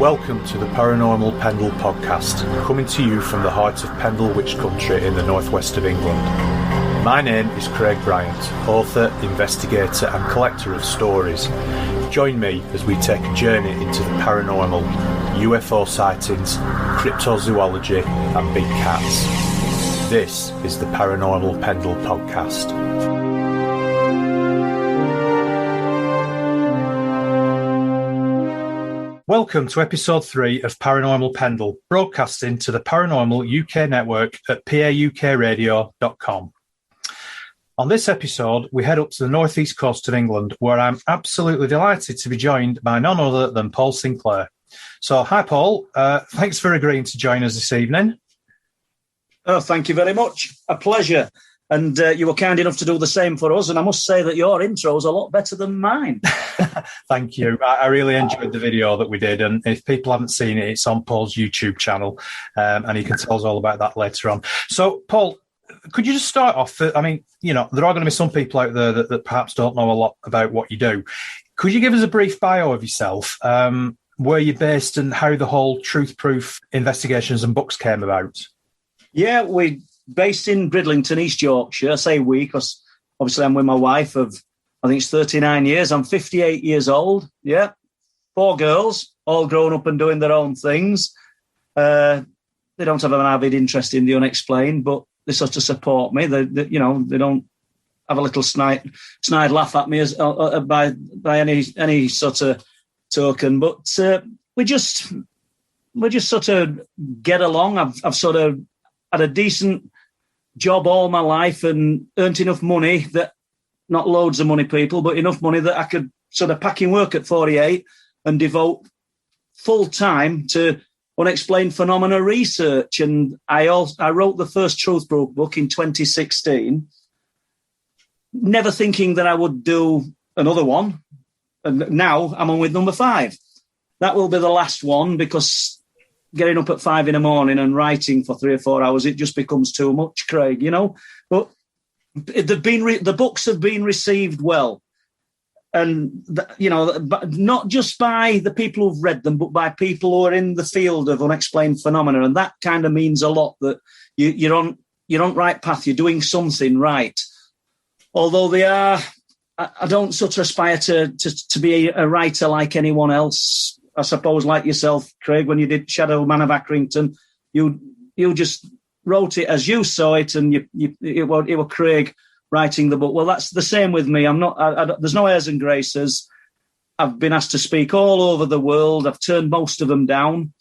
Welcome to the Paranormal Pendle podcast, coming to you from the heart of Pendle Witch Country in the northwest of England. My name is Craig Bryant, author, investigator and collector of stories. Join me as we take a journey into the paranormal, UFO sightings, cryptozoology and big cats. This is the Paranormal Pendle podcast. Welcome to episode 3 of Paranormal Pendle, broadcasting to the Paranormal UK network at paukradio.com. On this episode, we head up to the northeast coast of England, where I'm absolutely delighted to be joined by none other than Paul Sinclair. So, hi Paul, thanks for agreeing to join us this evening. Oh, thank you very much. A pleasure. And you were kind enough to do the same for us. And I must say that your intro is a lot better than mine. Thank you. I really enjoyed the video that we did. And if people haven't seen it, it's on Paul's YouTube channel. And he can tell us all about that later on. So, Paul, could you just start off? I mean, you know, there are going to be some people out there that perhaps don't know a lot about what you do. Could you give us a brief bio of yourself, where you're based and how the whole Truth Proof investigations and books came about? Yeah, we're based in Bridlington, East Yorkshire. I say we because obviously I'm with my wife of, I think it's 39 years. I'm 58 years old. Yeah. 4 girls, all grown up and doing their own things. They don't have an avid interest in the unexplained, but they sort of support me. They don't have a little snide laugh at me as by any sort of token. But we just sort of get along. I've sort of had a decent job all my life and earned enough money that, not loads of money, people, but enough money that I could sort of pack in work at 48 and devote full time to unexplained phenomena research. And I wrote the first Truth Proof book in 2016, never thinking that I would do another one. And now I'm on with number 5. That will be the last one because getting up at 5 a.m. and writing for 3 or 4 hours, it just becomes too much, Craig, you know. But the books have been received well. And, not just by the people who've read them, but by people who are in the field of unexplained phenomena. And that kind of means a lot, that you're on right path, you're doing something right. Although I don't sort of aspire to be a writer like anyone else. I suppose, like yourself, Craig, when you did Shadow Man of Accrington, you just wrote it as you saw it, and it were Craig writing the book. Well, that's the same with me. I'm not. There's no airs and graces. I've been asked to speak all over the world. I've turned most of them down.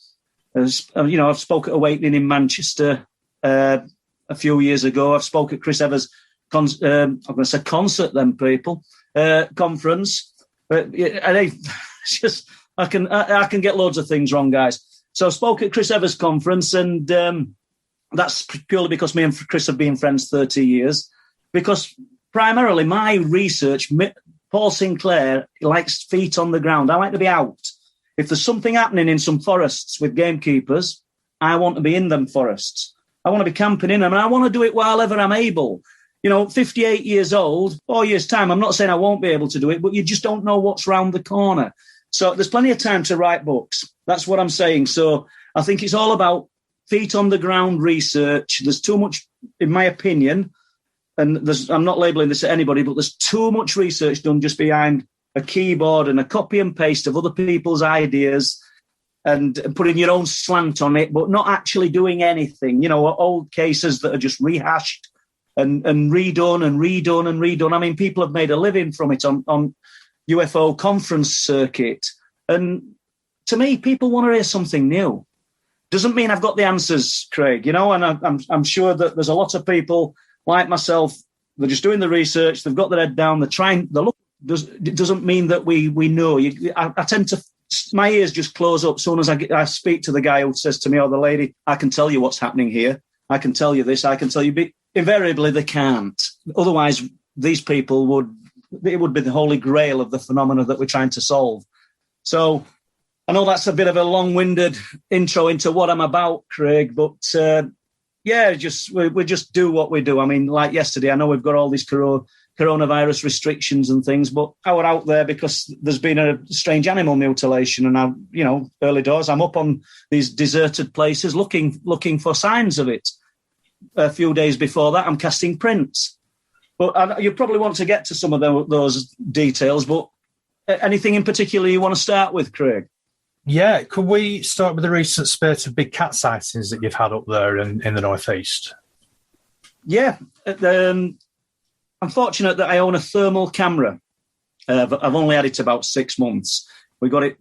I've spoke at Awakening in Manchester a few years ago. I've spoke at Chris Evers' I'm going to say concert. Then people conference, but it's just. I can get loads of things wrong, guys. So I spoke at Chris Evers' conference, and that's purely because me and Chris have been friends 30 years. Because primarily my research, Paul Sinclair likes feet on the ground. I like to be out. If there's something happening in some forests with gamekeepers, I want to be in them forests. I want to be camping in them, and I want to do it while ever I'm able. 58 years old, 4 years' time, I'm not saying I won't be able to do it, but you just don't know what's round the corner. So there's plenty of time to write books. That's what I'm saying. So I think it's all about feet on the ground research. There's too much, in my opinion, and I'm not labeling this at anybody, but there's too much research done just behind a keyboard and a copy and paste of other people's ideas and putting your own slant on it, but not actually doing anything. Old cases that are just rehashed and redone and redone and redone. I mean, people have made a living from it on UFO conference circuit. And to me, people want to hear something new. Doesn't mean I've got the answers, Craig, and I'm sure that there's a lot of people like myself, they're just doing the research, they've got their head down, they're trying, it doesn't mean that we know. I tend to, my ears just close up as soon as I speak to the guy who says to me, or the lady, I can tell you what's happening here. I can tell you this, I can tell you, but invariably they can't. Otherwise, these people it would be the holy grail of the phenomena that we're trying to solve. So I know that's a bit of a long-winded intro into what I'm about, Craig, but Yeah, we just do what we do. I mean, like yesterday, I know we've got all these coronavirus restrictions and things, but I were out there because there's been a strange animal mutilation, and early doors, I'm up on these deserted places looking for signs of it. A few days before that, I'm casting prints. But you probably want to get to some of those details, but anything in particular you want to start with, Craig? Yeah, could we start with the recent spate of big cat sightings that you've had up there in the northeast? Yeah, I'm fortunate that I own a thermal camera. I've only had it about 6 months. We got it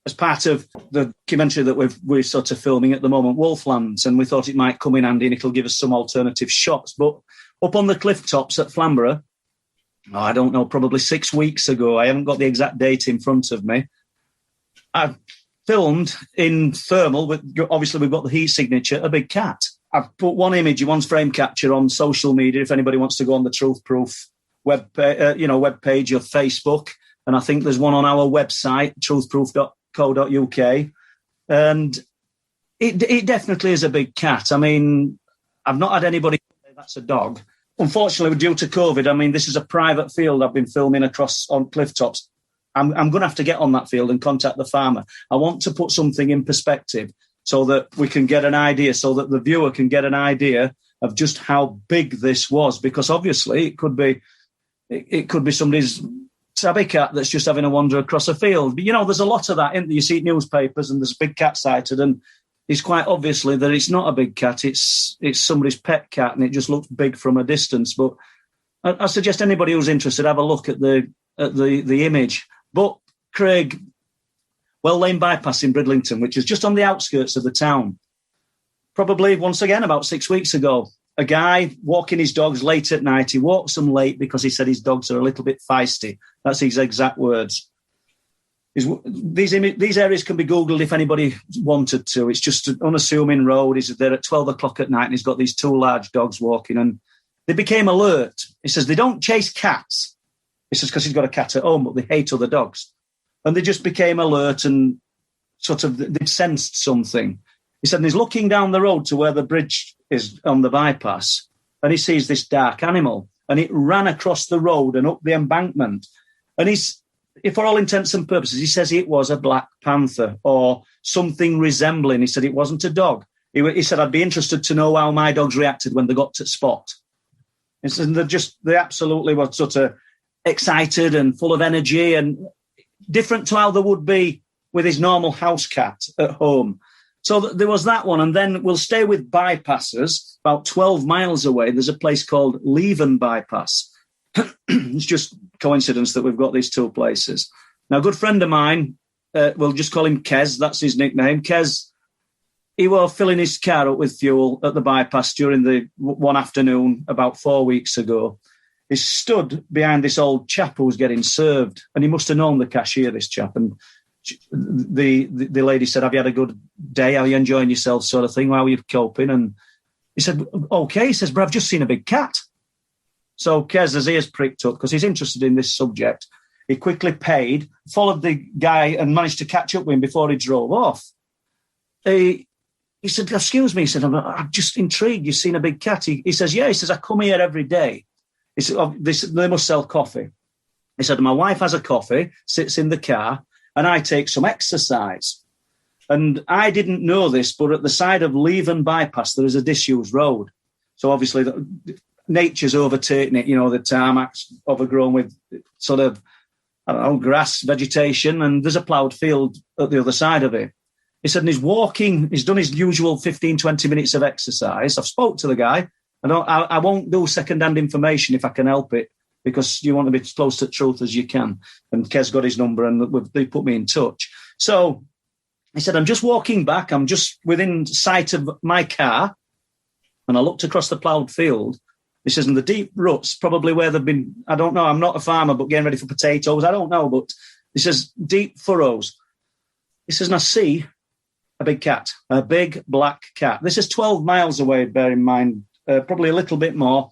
as part of the documentary that we're sort of filming at the moment, Wolflands, and we thought it might come in handy and it'll give us some alternative shots. But up on the cliff tops at Flamborough, I don't know, probably 6 weeks ago, I haven't got the exact date in front of me, I filmed in thermal, obviously we've got the heat signature, a big cat. I've put one image, one's frame capture on social media if anybody wants to go on the Truth Proof web page or Facebook. And I think there's one on our website, truthproof.co.uk. And it definitely is a big cat. I mean, I've not had anybody say that's a dog. Unfortunately, due to COVID, I mean, this is a private field I've been filming across on cliff tops. I'm going to have to get on that field and contact the farmer. I want to put something in perspective so that we can get an idea, so that the viewer can get an idea of just how big this was, because obviously it could be somebody's tabby cat that's just having a wander across a field. But, there's a lot of that, isn't there? You see newspapers and there's a big cat sighted, and it's quite obviously that it's not a big cat, it's somebody's pet cat, and it just looks big from a distance. But I suggest anybody who's interested have a look at the image. But, Craig, Well Lane Bypass in Bridlington, which is just on the outskirts of the town. Probably, once again, about 6 weeks ago, a guy walking his dogs late at night. He walks them late because he said his dogs are a little bit feisty. That's his exact words. These areas can be Googled if anybody wanted to. It's just an unassuming road. He's there at 12 o'clock at night and he's got these two large dogs walking, and they became alert. He says they don't chase cats. He says because he's got a cat at home, but they hate other dogs. And they just became alert and sort of they sensed something. He said, and he's looking down the road to where the bridge is on the bypass, and he sees this dark animal, and it ran across the road and up the embankment. And for all intents and purposes, he says it was a black panther or something resembling. He said it wasn't a dog. He said, I'd be interested to know how my dogs reacted when they got to spot. He said, they absolutely were sort of excited and full of energy, and different to how they would be with his normal house cat at home. So there was that one. And then we'll stay with bypasses. About 12 miles away, there's a place called Leven Bypass. It's just coincidence that we've got these two places. Now, a good friend of mine, we'll just call him Kez, that's his nickname. Kez, he was filling his car up with fuel at the bypass during the one afternoon about 4 weeks ago. He stood behind this old chap who was getting served, and he must have known the cashier, this chap. And the lady said, have you had a good day? How are you enjoying yourself, sort of thing? How are you coping? And he said, okay. He says, but I've just seen a big cat. So Kez, his ears pricked up because he's interested in this subject. He quickly paid, followed the guy and managed to catch up with him before he drove off. He said, excuse me. He said, I'm just intrigued. You've seen a big cat? He says, yeah. He says, I come here every day. He said, they must sell coffee. He said, my wife has a coffee, sits in the car, and I take some exercise. And I didn't know this, but at the side of Leven Bypass, there is a disused road. So obviously nature's overtaken it, the tarmac's overgrown with sort of, grass, vegetation, and there's a ploughed field at the other side of it. He said, and he's done his usual 15, 20 minutes of exercise. I've spoke to the guy. I won't do second-hand information if I can help it, because you want to be as close to truth as you can. And Kez got his number and they put me in touch. So he said, I'm just walking back. I'm just within sight of my car. And I looked across the ploughed field. He says, in the deep ruts, probably where they've been, I don't know, I'm not a farmer, but getting ready for potatoes. I don't know, but he says, deep furrows. He says, and I see a big cat, a big black cat. This is 12 miles away, bear in mind, probably a little bit more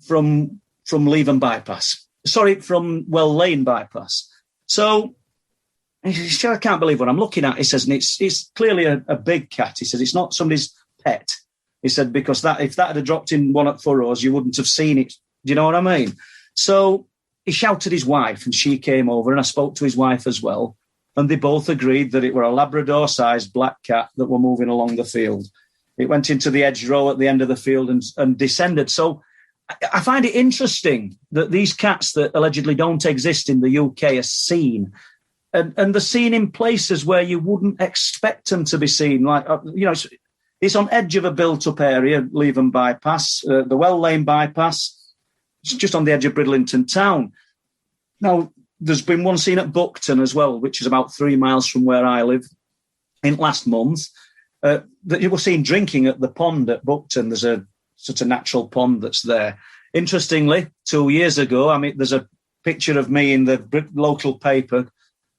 from Leven Bypass. Sorry, from Well Lane Bypass. So he said, I can't believe what I'm looking at. He says, and it's clearly a big cat. He says, it's not somebody's pet. He said, because if that had dropped in one at Furrows, you wouldn't have seen it. Do you know what I mean? So he shouted his wife, and she came over, and I spoke to his wife as well. And they both agreed that it were a Labrador-sized black cat that were moving along the field. It went into the hedgerow at the end of the field and descended. So I find it interesting that these cats that allegedly don't exist in the UK are seen. And they're seen in places where you wouldn't expect them to be seen. Like, it's on edge of a built-up area, Leven bypass, the Well Lane bypass. It's just on the edge of Bridlington town. Now, there's been one seen at Buckton as well, which is about 3 miles from where I live, in last month. That you were seen drinking at the pond at Buckton. There's a sort of natural pond that's there. Interestingly, 2 years ago, there's a picture of me in the local paper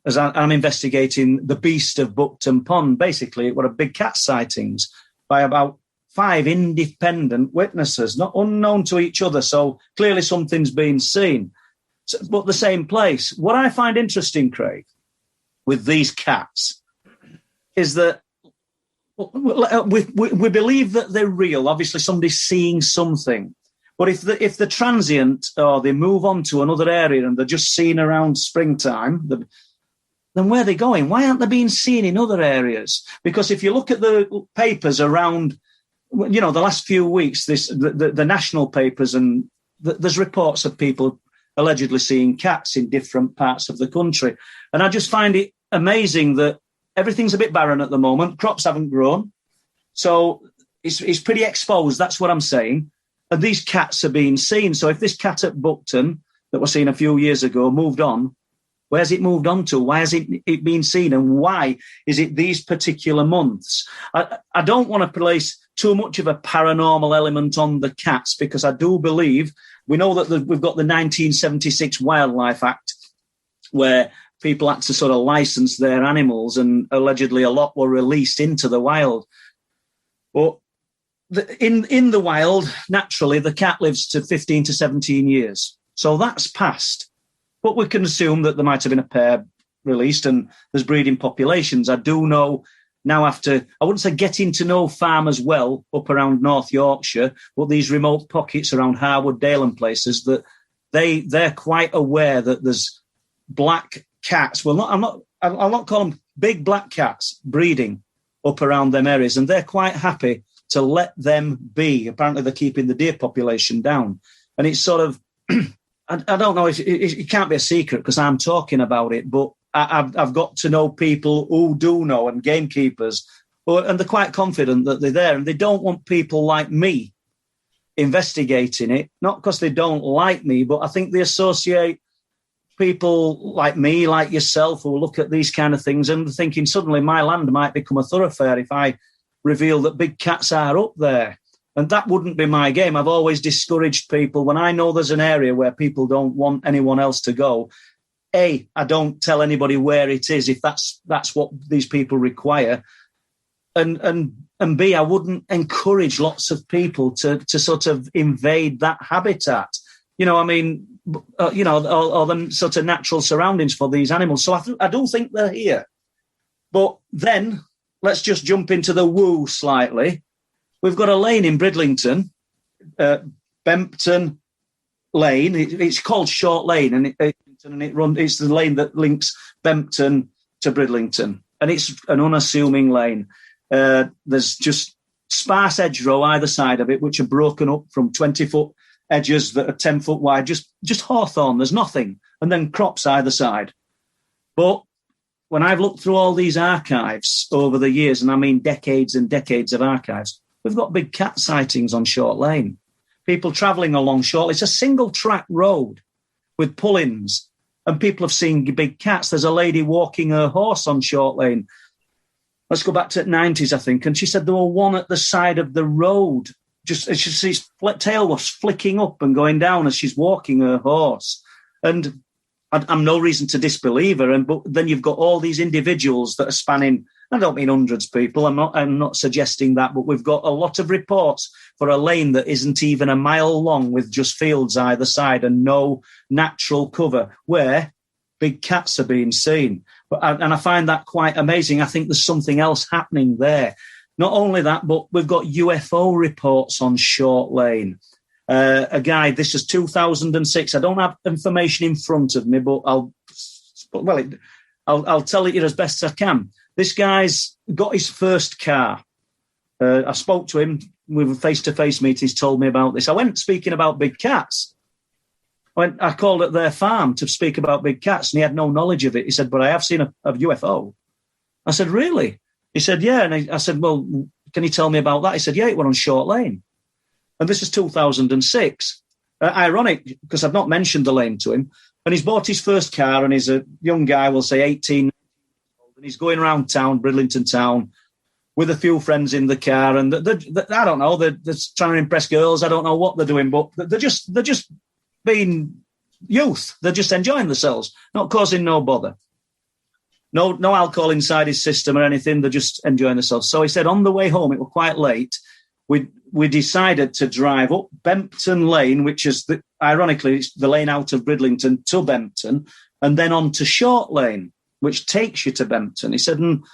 as I'm investigating the beast of Buckton Pond. Basically, it were a big cat sightings by about 5 independent witnesses, not unknown to each other. So clearly something's been seen. But the same place. What I find interesting, Craig, with these cats is that we believe that they're real. Obviously, somebody's seeing something. But if the transient or they move on to another area and they're just seen around springtime, then where are they going? Why aren't they being seen in other areas? Because if you look at the papers around, the last few weeks, the national papers, and there's reports of people allegedly seeing cats in different parts of the country. And I just find it amazing that everything's a bit barren at the moment. Crops haven't grown. So it's pretty exposed. That's what I'm saying. And these cats are being seen. So if this cat at Buckton that was seen a few years ago moved on, where's it moved on to? Why has it been seen? And why is it these particular months? I don't want to place too much of a paranormal element on the cats, because I do believe we know that we've got the 1976 Wildlife Act, where people had to sort of license their animals, and allegedly a lot were released into the wild. But in the wild, naturally, the cat lives to 15 to 17 years. So that's passed. But we can assume that there might have been a pair released and there's breeding populations. I do know now, after, I wouldn't say getting to know farmers well up around North Yorkshire, but these remote pockets around Harwood, Dale and places, that they're quite aware that there's black cats. Well, I'll not call them big black cats breeding up around them areas, and they're quite happy to let them be. Apparently, they're keeping the deer population down, and it's sort of I don't know if it can't be a secret because I'm talking about it, but I've got to know people who do know, and gamekeepers, and they're quite confident that they're there, and they don't want people like me investigating it, not because they don't like me, but I think they associate people like me, like yourself, who look at these kind of things and thinking suddenly my land might become a thoroughfare if I reveal that big cats are up there. And that wouldn't be my game. I've always discouraged people when I know there's an area where people don't want anyone else to go. A, I don't tell anybody where it is if that's what these people require. And B, I wouldn't encourage lots of people to sort of invade that habitat. All the sort of natural surroundings for these animals. So I do think they're here. But then let's just jump into the woo slightly. We've got a lane in Bridlington, Bempton Lane. It's called Short Lane, and it's the lane that links Bempton to Bridlington, and it's an unassuming lane. There's just sparse hedgerow either side of it, which are broken up from 20-foot edges that are 10 foot wide, just hawthorn. There's nothing, and then crops either side. But when I've looked through all these archives over the years, and I mean decades and decades of archives, we've got big cat sightings on Short Lane. People travelling along Short Lane. It's a single track road with pull-ins, and people have seen big cats. There's a lady walking her horse on Short Lane. Let's go back to the 90s, I think. And she said there were one at the side of the road. Just as she's tail was flicking up and going down as she's walking her horse. And I'm no reason to disbelieve her. But then you've got all these individuals that are spanning, I don't mean hundreds of people, I'm not suggesting that, but we've got a lot of reports for a lane that isn't even a mile long with just fields either side and no natural cover where big cats are being seen. And I find that quite amazing. I think there's something else happening there. Not only that, but we've got UFO reports on Short Lane. A guy, this is 2006. I don't have information in front of me, but I'll tell it you as best as I can. This guy's got his first car. I spoke to him with a face-to-face meeting. He's told me about this. I went speaking about big cats. I called at their farm to speak about big cats, and he had no knowledge of it. He said, but I have seen a UFO. I said, really? He said, yeah. And I said, well, can you tell me about that? He said, yeah, it went on Short Lane. And this is 2006. Ironic, because I've not mentioned the lane to him. And he's bought his first car, and he's a young guy, we'll say 18, and he's going around town, Bridlington town, with a few friends in the car. And I don't know, they're trying to impress girls. I don't know what they're doing, but they're just being youth. They're just enjoying themselves, not causing no bother. No alcohol inside his system or anything. They're just enjoying themselves. So he said on the way home, it was quite late, we decided to drive up Bempton Lane, which is, ironically, it's the lane out of Bridlington to Bempton, and then on to Short Lane, which takes you to Bempton. He said, and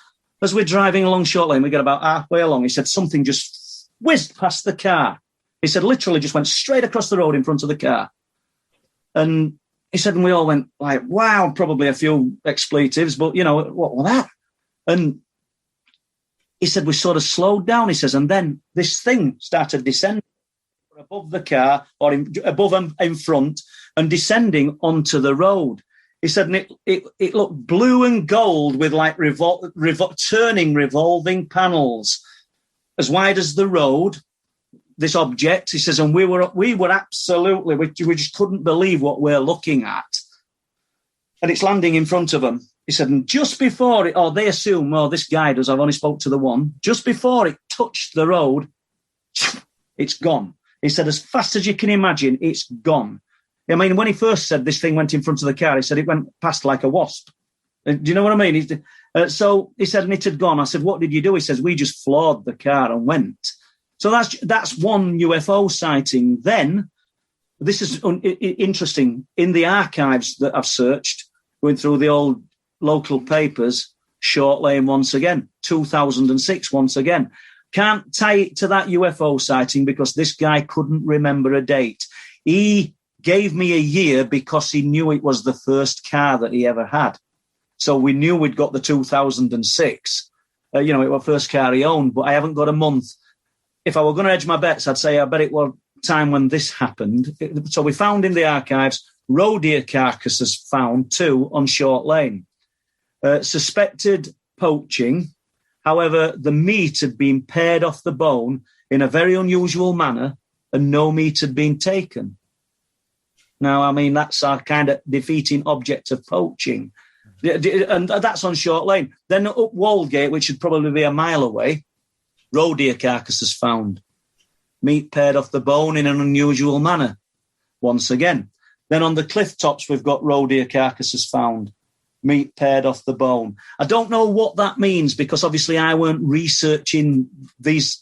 as we're driving along Short Lane, we get about halfway along. He said, something just whizzed past the car. He said, literally just went straight across the road in front of the car. And he said, and we all went like, wow, probably a few expletives, but, what was that? And he said, we sort of slowed down, he says, and then this thing started descending above the car or above and in front and descending onto the road. He said, and it looked blue and gold with like turning revolving panels as wide as the road, this object. He says, and we were absolutely, we just couldn't believe what we're looking at. And it's landing in front of them. He said, and just before it, they assume, this guy does, I've only spoke to the one, just before it touched the road, it's gone. He said, as fast as you can imagine, it's gone. I mean, when he first said this thing went in front of the car, he said it went past like a wasp. Do you know what I mean? So he said, and it had gone. I said, what did you do? He says, we just floored the car and went. So that's one UFO sighting. Then, this is interesting, in the archives that I've searched, going through the old local papers, Short Lane once again, 2006 once again. Can't tie it to that UFO sighting because this guy couldn't remember a date. He gave me a year because he knew it was the first car that he ever had. So we knew we'd got the 2006. It was the first car he owned, but I haven't got a month. If I were going to edge my bets, I'd say I bet it was time when this happened. So we found in the archives, roe deer carcasses found 2 on Short Lane. Suspected poaching. However, the meat had been pared off the bone in a very unusual manner and no meat had been taken. Now, I mean, that's our kind of defeating object of poaching. And that's on Short Lane. Then up Waldgate, which would probably be a mile away, roe deer carcasses found. Meat pared off the bone in an unusual manner, once again. Then on the cliff tops, we've got roe deer carcasses found. Meat pared off the bone. I don't know what that means because obviously I weren't researching these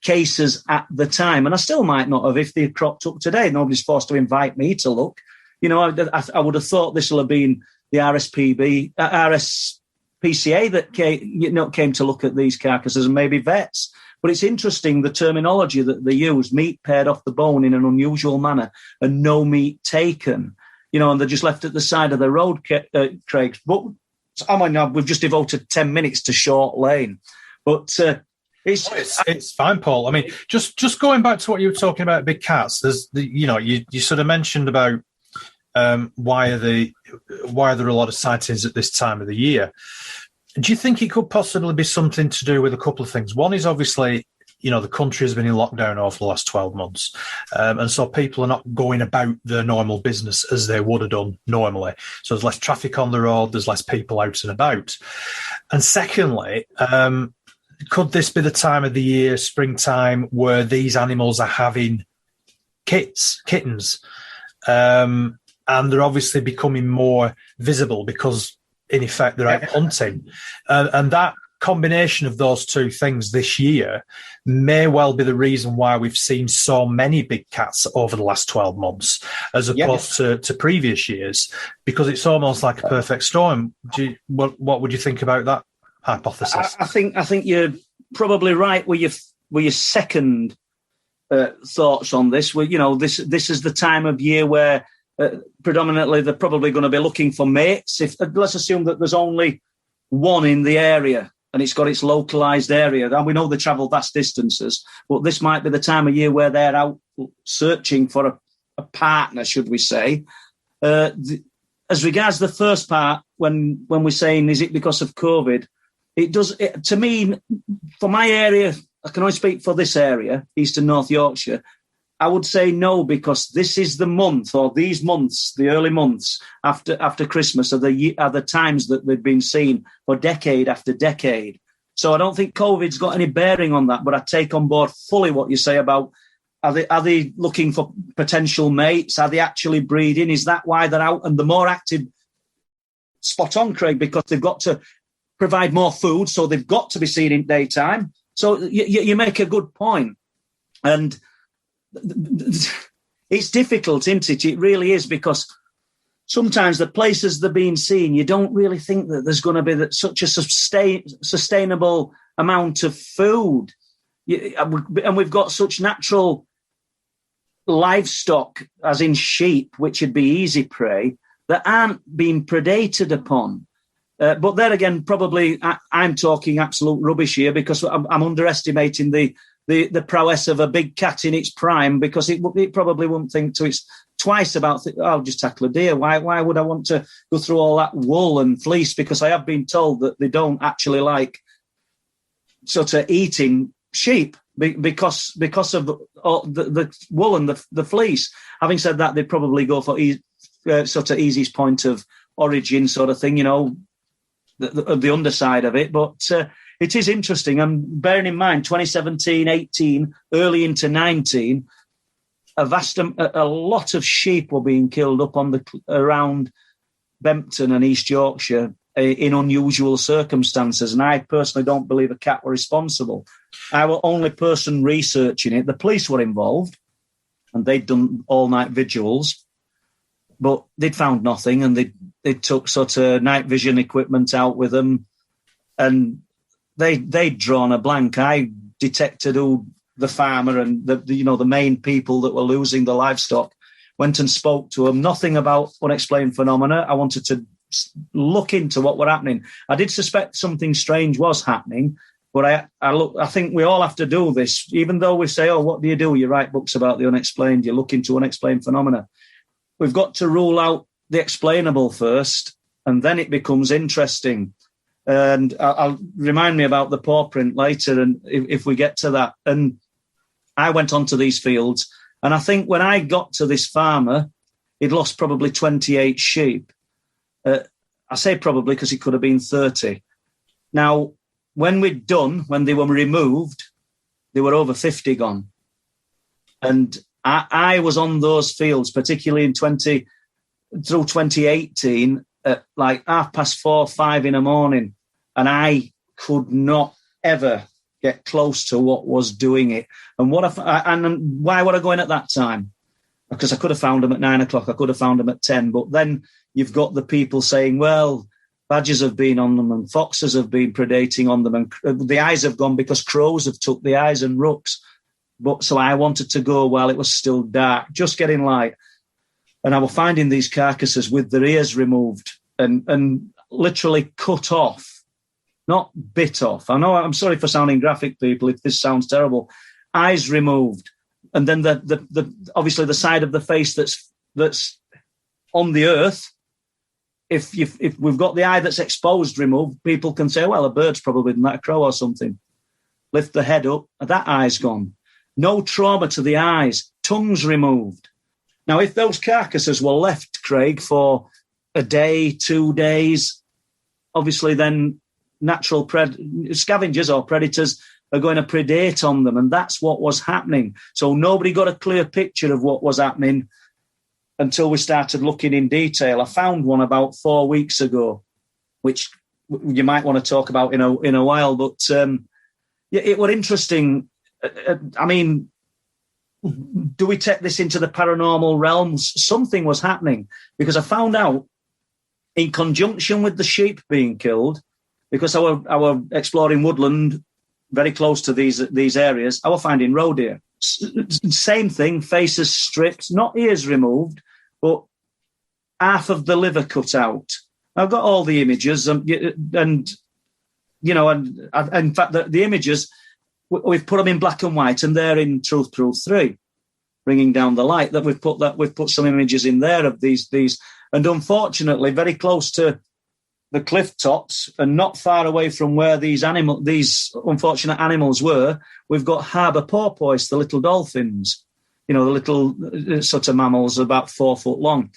cases at the time, and I still might not have if they had cropped up today. Nobody's forced to invite me to look. I would have thought this will have been the RSPCA that came to look at these carcasses and maybe vets. But it's interesting the terminology that they use: meat pared off the bone in an unusual manner and no meat taken. And they're just left at the side of the road, Craig. But we've just devoted 10 minutes to Short Lane. But it's fine, Paul. I mean, just going back to what you were talking about, big cats. There's you sort of mentioned about why are there a lot of sightings at this time of the year. Do you think it could possibly be something to do with a couple of things? One is obviously, the country has been in lockdown over the last 12 months. And so people are not going about their normal business as they would have done normally. So there's less traffic on the road, there's less people out and about. And secondly, could this be the time of the year, springtime, where these animals are having kittens? And they're obviously becoming more visible because, in effect, they're out hunting. And that combination of those two things this year may well be the reason why we've seen so many big cats over the last 12 months as opposed to previous years, because it's almost like a perfect storm. What would you think about that hypothesis? I think probably right with your second thoughts on this. Well, this is the time of year where predominantly they're probably going to be looking for mates. Let's assume that there's only one in the area and it's got its localized area. And we know they travel vast distances, but this might be the time of year where they're out searching for a partner, should we say. As regards the first part, when we're saying, is it because of COVID? To me, for my area, I can only speak for this area, East and North Yorkshire, I would say no, because this is the month, or these months, the early months after Christmas, are the times that they've been seen for decade after decade. So I don't think COVID's got any bearing on that, but I take on board fully what you say about are they looking for potential mates? Are they actually breeding? Is that why they're out? And the more active, spot on, Craig, because they've got to provide more food, so they've got to be seen in daytime. So you make a good point. And it's difficult, isn't it? It really is, because sometimes the places they're being seen, you don't really think that there's going to be such a sustainable amount of food. And we've got such natural livestock, as in sheep, which would be easy prey, that aren't being predated upon. But there again, probably I'm talking absolute rubbish here, because I'm underestimating the prowess of a big cat in its prime, because it probably wouldn't think twice about, I'll just tackle a deer. Why would I want to go through all that wool and fleece? Because I have been told that they don't actually like sort of eating sheep because of the wool and the fleece. Having said that, they'd probably go for sort of easiest point of origin sort of thing, the underside of it. But it is interesting. And bearing in mind, 2017, 18, early into 19, a lot of sheep were being killed up around Bempton and East Yorkshire in unusual circumstances. And I personally don't believe a cat were responsible. I was only person researching it. The police were involved, and they'd done all-night vigils, but they'd found nothing, and they took sort of night vision equipment out with them, and they'd drawn a blank. I detected who the farmer and the main people that were losing the livestock, went and spoke to them. Nothing about unexplained phenomena. I wanted to look into what were happening. I did suspect something strange was happening, but I think we all have to do this. Even though we say, oh, what do? You write books about the unexplained, you look into unexplained phenomena. We've got to rule out the explainable first, and then it becomes interesting. And I'll remind me about the paw print later, and if we get to that. And I went onto these fields, and I think when I got to this farmer, he'd lost probably 28 sheep. I say probably because it could have been 30. Now, when they were removed, they were over 50 gone. And I was on those fields, particularly through 2018, at like 4:30, 5 in the morning, and I could not ever get close to what was doing it. And why were I going at that time? Because I could have found them at 9 o'clock, I could have found them at 10, but then you've got the people saying, well, badgers have been on them and foxes have been predating on them, and the eyes have gone because crows have took the eyes and rooks. But so I wanted to go while it was still dark, just getting light. And I was finding these carcasses with their ears removed and literally cut off, not bit off. I know, I'm sorry for sounding graphic, people, if this sounds terrible. Eyes removed. And then the obviously the side of the face that's on the earth. If we've got the eye that's exposed removed, people can say, well, a bird's probably not a crow or something. Lift the head up, that eye's gone. No trauma to the eyes, tongues removed. Now, if those carcasses were left, Craig, for a day, 2 days, obviously then natural scavengers or predators are going to predate on them, and that's what was happening. So nobody got a clear picture of what was happening until we started looking in detail. I found one about 4 weeks ago, which you might want to talk about in a while, but it was interesting. I mean, do we take this into the paranormal realms? Something was happening, because I found out in conjunction with the sheep being killed, because our exploring woodland very close to these areas, I was finding roe deer. Same thing, faces stripped, not ears removed, but half of the liver cut out. I've got all the images, and in fact, the images, we've put them in black and white, and they're in Truth Proof 3, bringing down the light. We've put some images in there of these, and unfortunately, very close to the cliff tops and not far away from where these unfortunate animals were, we've got harbour porpoise, the little dolphins, the little sort of mammals about 4 foot long.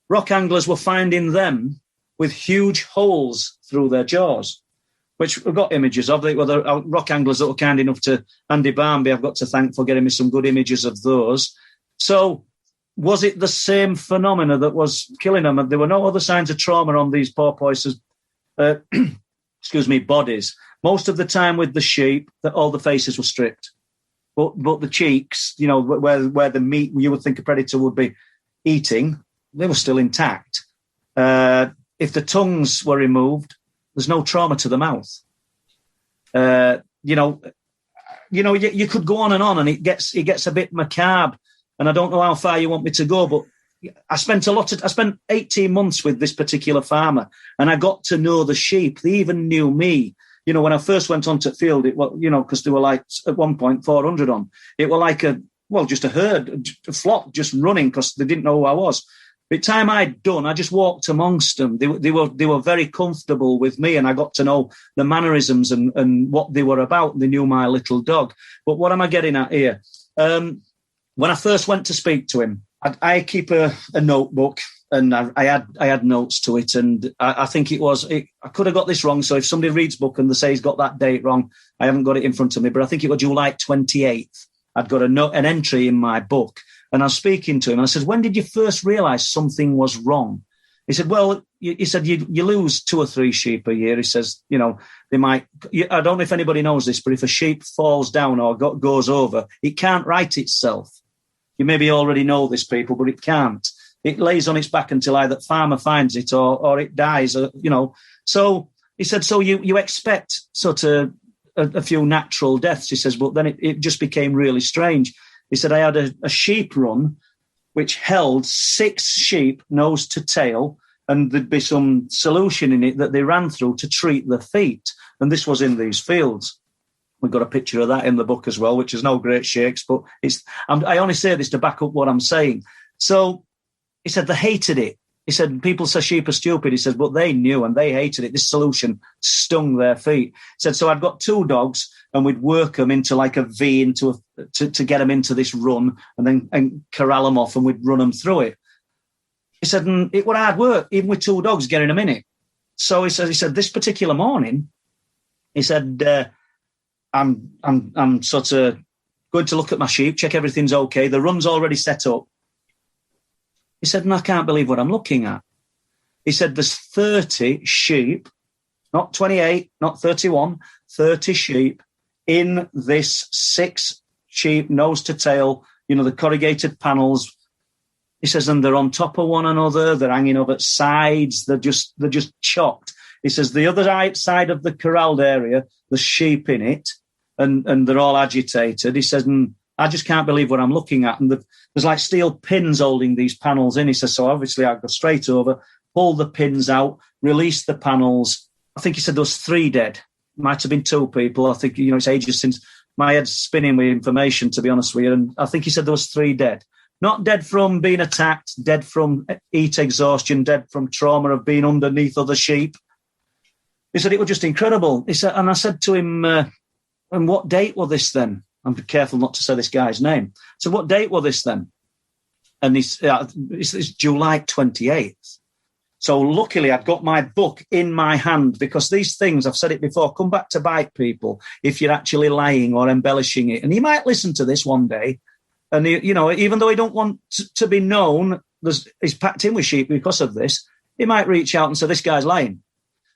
Rock anglers were finding them with huge holes through their jaws, which we've got images of. They were the rock anglers that were kind enough to, Andy Barnby, I've got to thank for getting me some good images of those. So was it the same phenomena that was killing them? There were no other signs of trauma on these porpoises, bodies. Most of the time with the sheep, all the faces were stripped. But the cheeks, where the meat you would think a predator would be eating, they were still intact. If the tongues were removed, there's no trauma to the mouth. You could go on, and it gets a bit macabre. And I don't know how far you want me to go, but I spent 18 months with this particular farmer, and I got to know the sheep. They even knew me. When I first went onto the field, because they were like at one point 400 on. It were like just a herd, a flock just running because they didn't know who I was. By the time I'd done, I just walked amongst them. They were very comfortable with me, and I got to know the mannerisms and what they were about. They knew my little dog. But what am I getting at here? When I first went to speak to him, I keep a notebook, and I had notes to it, and I think I could have got this wrong. So if somebody reads book and they say he's got that date wrong, I haven't got it in front of me, but I think it was July 28th. I'd got an entry in my book, and I was speaking to him, and I said, when did you first realise something was wrong? He said, well, he said, you lose 2 or 3 sheep a year. He says, they might, I don't know if anybody knows this, but if a sheep falls down or goes over, it can't right itself. You maybe already know this, people, but it can't. It lays on its back until either farmer finds it or it dies, So he said, so you expect sort of a few natural deaths. He says, but then it just became really strange. He said, I had a sheep run which held 6 sheep nose to tail, and there'd be some solution in it that they ran through to treat the feet. And this was in these fields. We've got a picture of that in the book as well, which is no great shakes, but I only say this to back up what I'm saying. So he said they hated it. He said, people say sheep are stupid. He says, but they knew and they hated it. This solution stung their feet. He said, so I'd got 2 dogs, and we'd work them into like a V to get them into this run, and corral them off, and we'd run them through it. He said, and it was hard work, even with 2 dogs getting them in it. So he said, this particular morning, he said, I'm sort of going to look at my sheep, check everything's okay. The run's already set up. He said, and I can't believe what I'm looking at. He said, there's 30 sheep, not 28, not 31, 30 sheep in this 6 sheep, nose to tail, the corrugated panels. He says, and they're on top of one another. They're hanging over at sides. They're just chopped. He says, the other side of the corralled area, the sheep in it, and they're all agitated. He says, and I just can't believe what I'm looking at. And there's like steel pins holding these panels in. He says, so obviously I go straight over, pull the pins out, release the panels. I think he said there was 3 dead. Might have been 2 people. I think, it's ages since my head's spinning with information, to be honest with you. And I think he said there was 3 dead. Not dead from being attacked, dead from heat exhaustion, dead from trauma of being underneath other sheep. He said, it was just incredible. He said, and I said to him, and what date was this then? I'm careful not to say this guy's name. So what date was this then? And it's July 28th. So luckily I've got my book in my hand, because these things, I've said it before, come back to bite people if you're actually lying or embellishing it. And he might listen to this one day. And, even though he don't want to be known, he's packed in with sheep because of this, he might reach out and say, this guy's lying.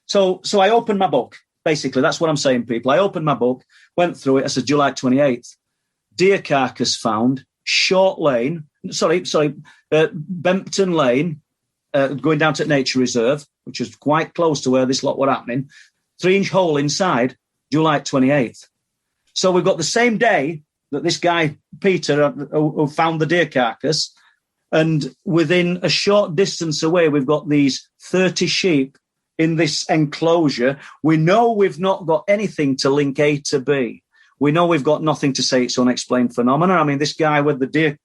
So I opened my book. Basically, that's what I'm saying, people. I opened my book, went through it. I said, July 28th. Deer carcass found, Short Lane, Bempton Lane, going down to Nature Reserve, which is quite close to where this lot were happening. 3-inch hole inside, July 28th. So we've got the same day that this guy, Peter, who found the deer carcass, and within a short distance away, we've got these 30 sheep in this enclosure. We know we've not got anything to link A to B. We know we've got nothing to say it's unexplained phenomena. I mean, this guy with the deer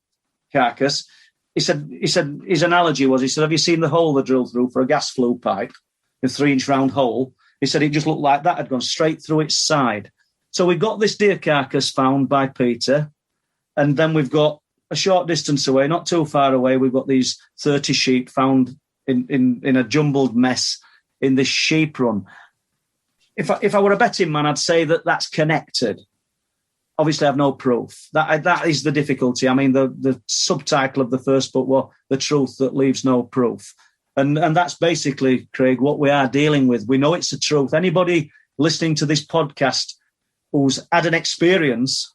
carcass, he said his analogy was, he said, have you seen the hole they drilled through for a gas flue pipe, a 3-inch round hole? He said it just looked like that had gone straight through its side. So we've got this deer carcass found by Peter, and then we've got a short distance away, not too far away, we've got these 30 sheep found in a jumbled mess in this sheep run. If I were a betting man, I'd say that that's connected. Obviously, I have no proof. That is the difficulty. I mean, the subtitle of the first book was The Truth That Leaves No Proof. And that's basically, Craig, what we are dealing with. We know it's the truth. Anybody listening to this podcast who's had an experience,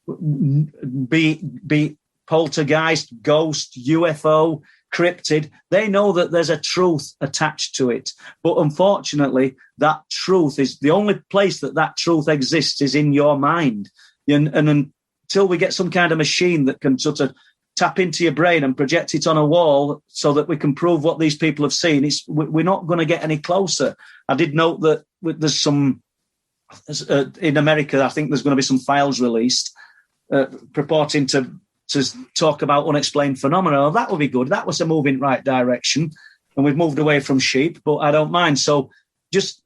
be poltergeist, ghost, UFO, cryptid, they know that there's a truth attached to it. But unfortunately, that truth is the only place that truth exists is in your mind. And until we get some kind of machine that can sort of tap into your brain and project it on a wall so that we can prove what these people have seen, we're not going to get any closer. I did note that there's some, in America, I think there's going to be some files released purporting to talk about unexplained phenomena. Well, that would be good. That was a move in the right direction. And we've moved away from sheep, but I don't mind. So just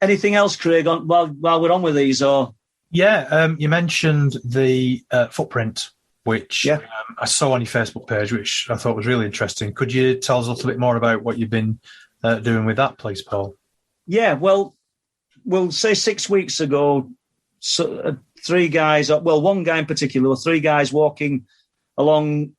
anything else, Craig, while we're on with these? Or Yeah, you mentioned the footprint, which I saw on your Facebook page, which I thought was really interesting. Could you tell us a little bit more about what you've been doing with that, please, Paul? Yeah, well, we'll say 6 weeks ago, three guys, well, one guy in particular, 3 guys walking along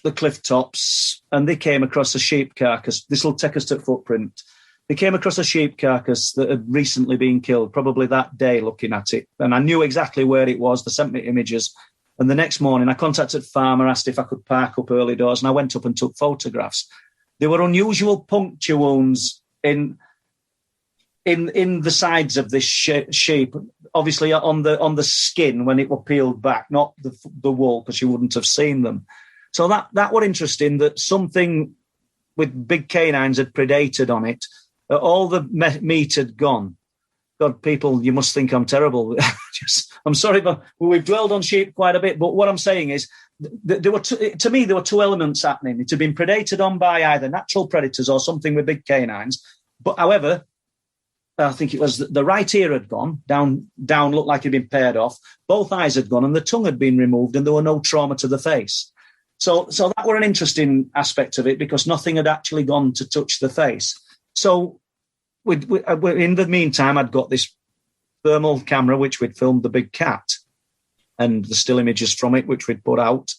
the cliff tops, and they came across a sheep carcass. This will take us to footprint. They came across a sheep carcass that had recently been killed, probably that day looking at it. And I knew exactly where it was. They sent me images. And the next morning, I contacted farmer, asked if I could park up early doors, and I went up and took photographs. There were unusual puncture wounds in the sides of this sheep, obviously on the skin when it were peeled back, not the wool, because you wouldn't have seen them. So that were interesting, that something with big canines had predated on it. All the meat had gone. God, people, you must think I'm terrible. I'm sorry, but we've dwelled on sheep quite a bit. But what I'm saying is, there were two elements happening. It had been predated on by either natural predators or something with big canines. But however, I think it was the right ear had gone down, looked like it had been pared off. Both eyes had gone, and the tongue had been removed, and there were no trauma to the face. So that were an interesting aspect of it, because nothing had actually gone to touch the face. So in the meantime, I'd got this thermal camera, which we'd filmed the big cat and the still images from it, which we'd put out.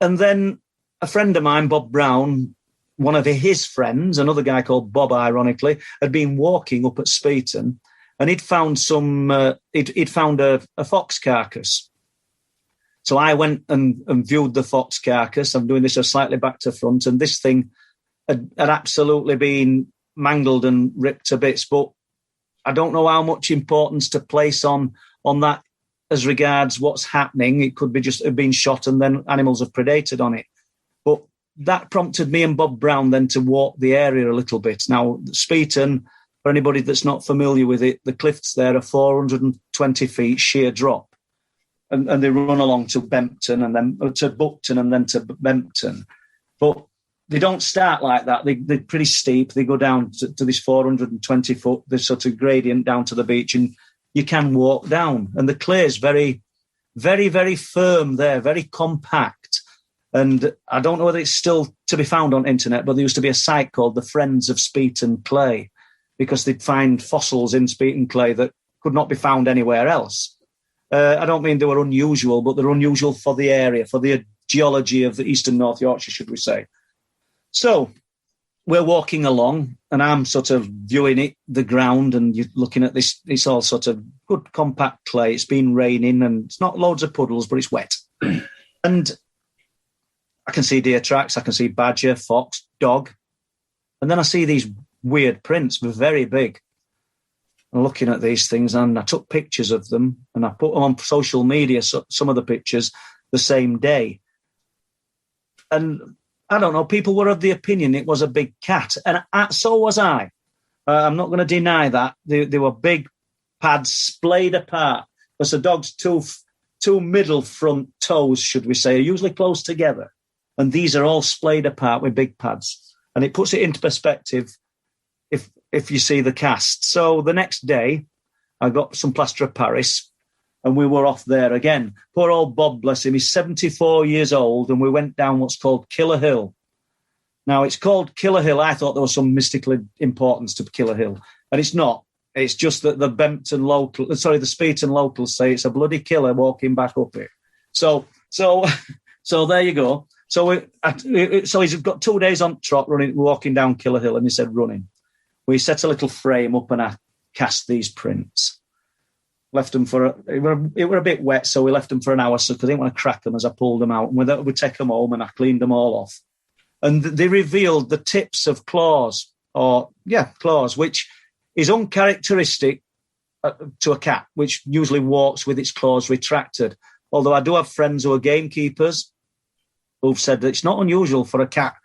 And then a friend of mine, Bob Brown, one of his friends, another guy called Bob, ironically, had been walking up at Speeton, and he'd found he'd found a fox carcass. So I went and viewed the fox carcass. I'm doing this slightly back to front, and this thing had absolutely been mangled and ripped to bits. But I don't know how much importance to place on that as regards what's happening. It could be just have been shot and then animals have predated on it. But that prompted me and Bob Brown then to walk the area a little bit. Now, Speeton, for anybody that's not familiar with it, the cliffs there are 420 feet sheer drop. And they run along to Bempton and then to Buckton and then to Bempton. But they don't start like that. They're pretty steep. They go down to this 420 foot, this sort of gradient down to the beach, and you can walk down. And the clay is very, very, very firm there, very compact. And I don't know whether it's still to be found on internet, but there used to be a site called the Friends of Speeton Clay, because they'd find fossils in Speeton clay that could not be found anywhere else. I don't mean they were unusual, but they're unusual for the area, for the geology of the eastern North Yorkshire, should we say. So we're walking along, and I'm sort of viewing the ground, and you're looking at this. It's all sort of good compact clay. It's been raining, and it's not loads of puddles, but it's wet. And I can see deer tracks. I can see badger, fox, dog. And then I see these weird prints, very big. and looking at these things, and I took pictures of them and I put them on social media, some of the pictures, the same day. And I don't know, people were of the opinion it was a big cat, and so was I. I'm not going to deny that. They were big pads splayed apart, because the dog's two middle front toes, should we say, are usually close together. And these are all splayed apart with big pads. And it puts it into perspective if you see the cast. So the next day, I got some plaster of Paris, and we were off there again. Poor old Bob, bless him, he's 74 years old, and we went down what's called Killer Hill. Now, it's called Killer Hill. I thought there was some mystical importance to Killer Hill, and it's not. It's just that the Speeton locals say it's a bloody killer walking back up it. So there you go. So he's got 2 days on trot walking down Killer Hill, and he said running. We set a little frame up and I cast these prints. Left them it were a bit wet, so we left them for an hour, so I didn't want to crack them as I pulled them out. And we'd take them home and I cleaned them all off. And they revealed the tips of claws, which is uncharacteristic to a cat, which usually walks with its claws retracted. Although I do have friends who are gamekeepers who've said that it's not unusual for a cat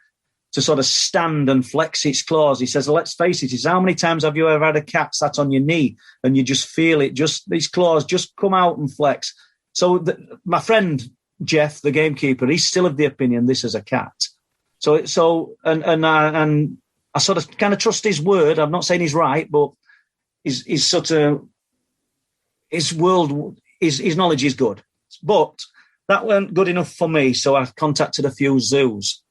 to sort of stand and flex its claws. He says, let's face it, how many times have you ever had a cat sat on your knee and you just feel it, just these claws just come out and flex? So my friend Jeff, the gamekeeper, he's still of the opinion this is a cat. I sort of kind of trust his word. I'm not saying he's right, but his knowledge is good. But that weren't good enough for me, so I contacted a few zoos.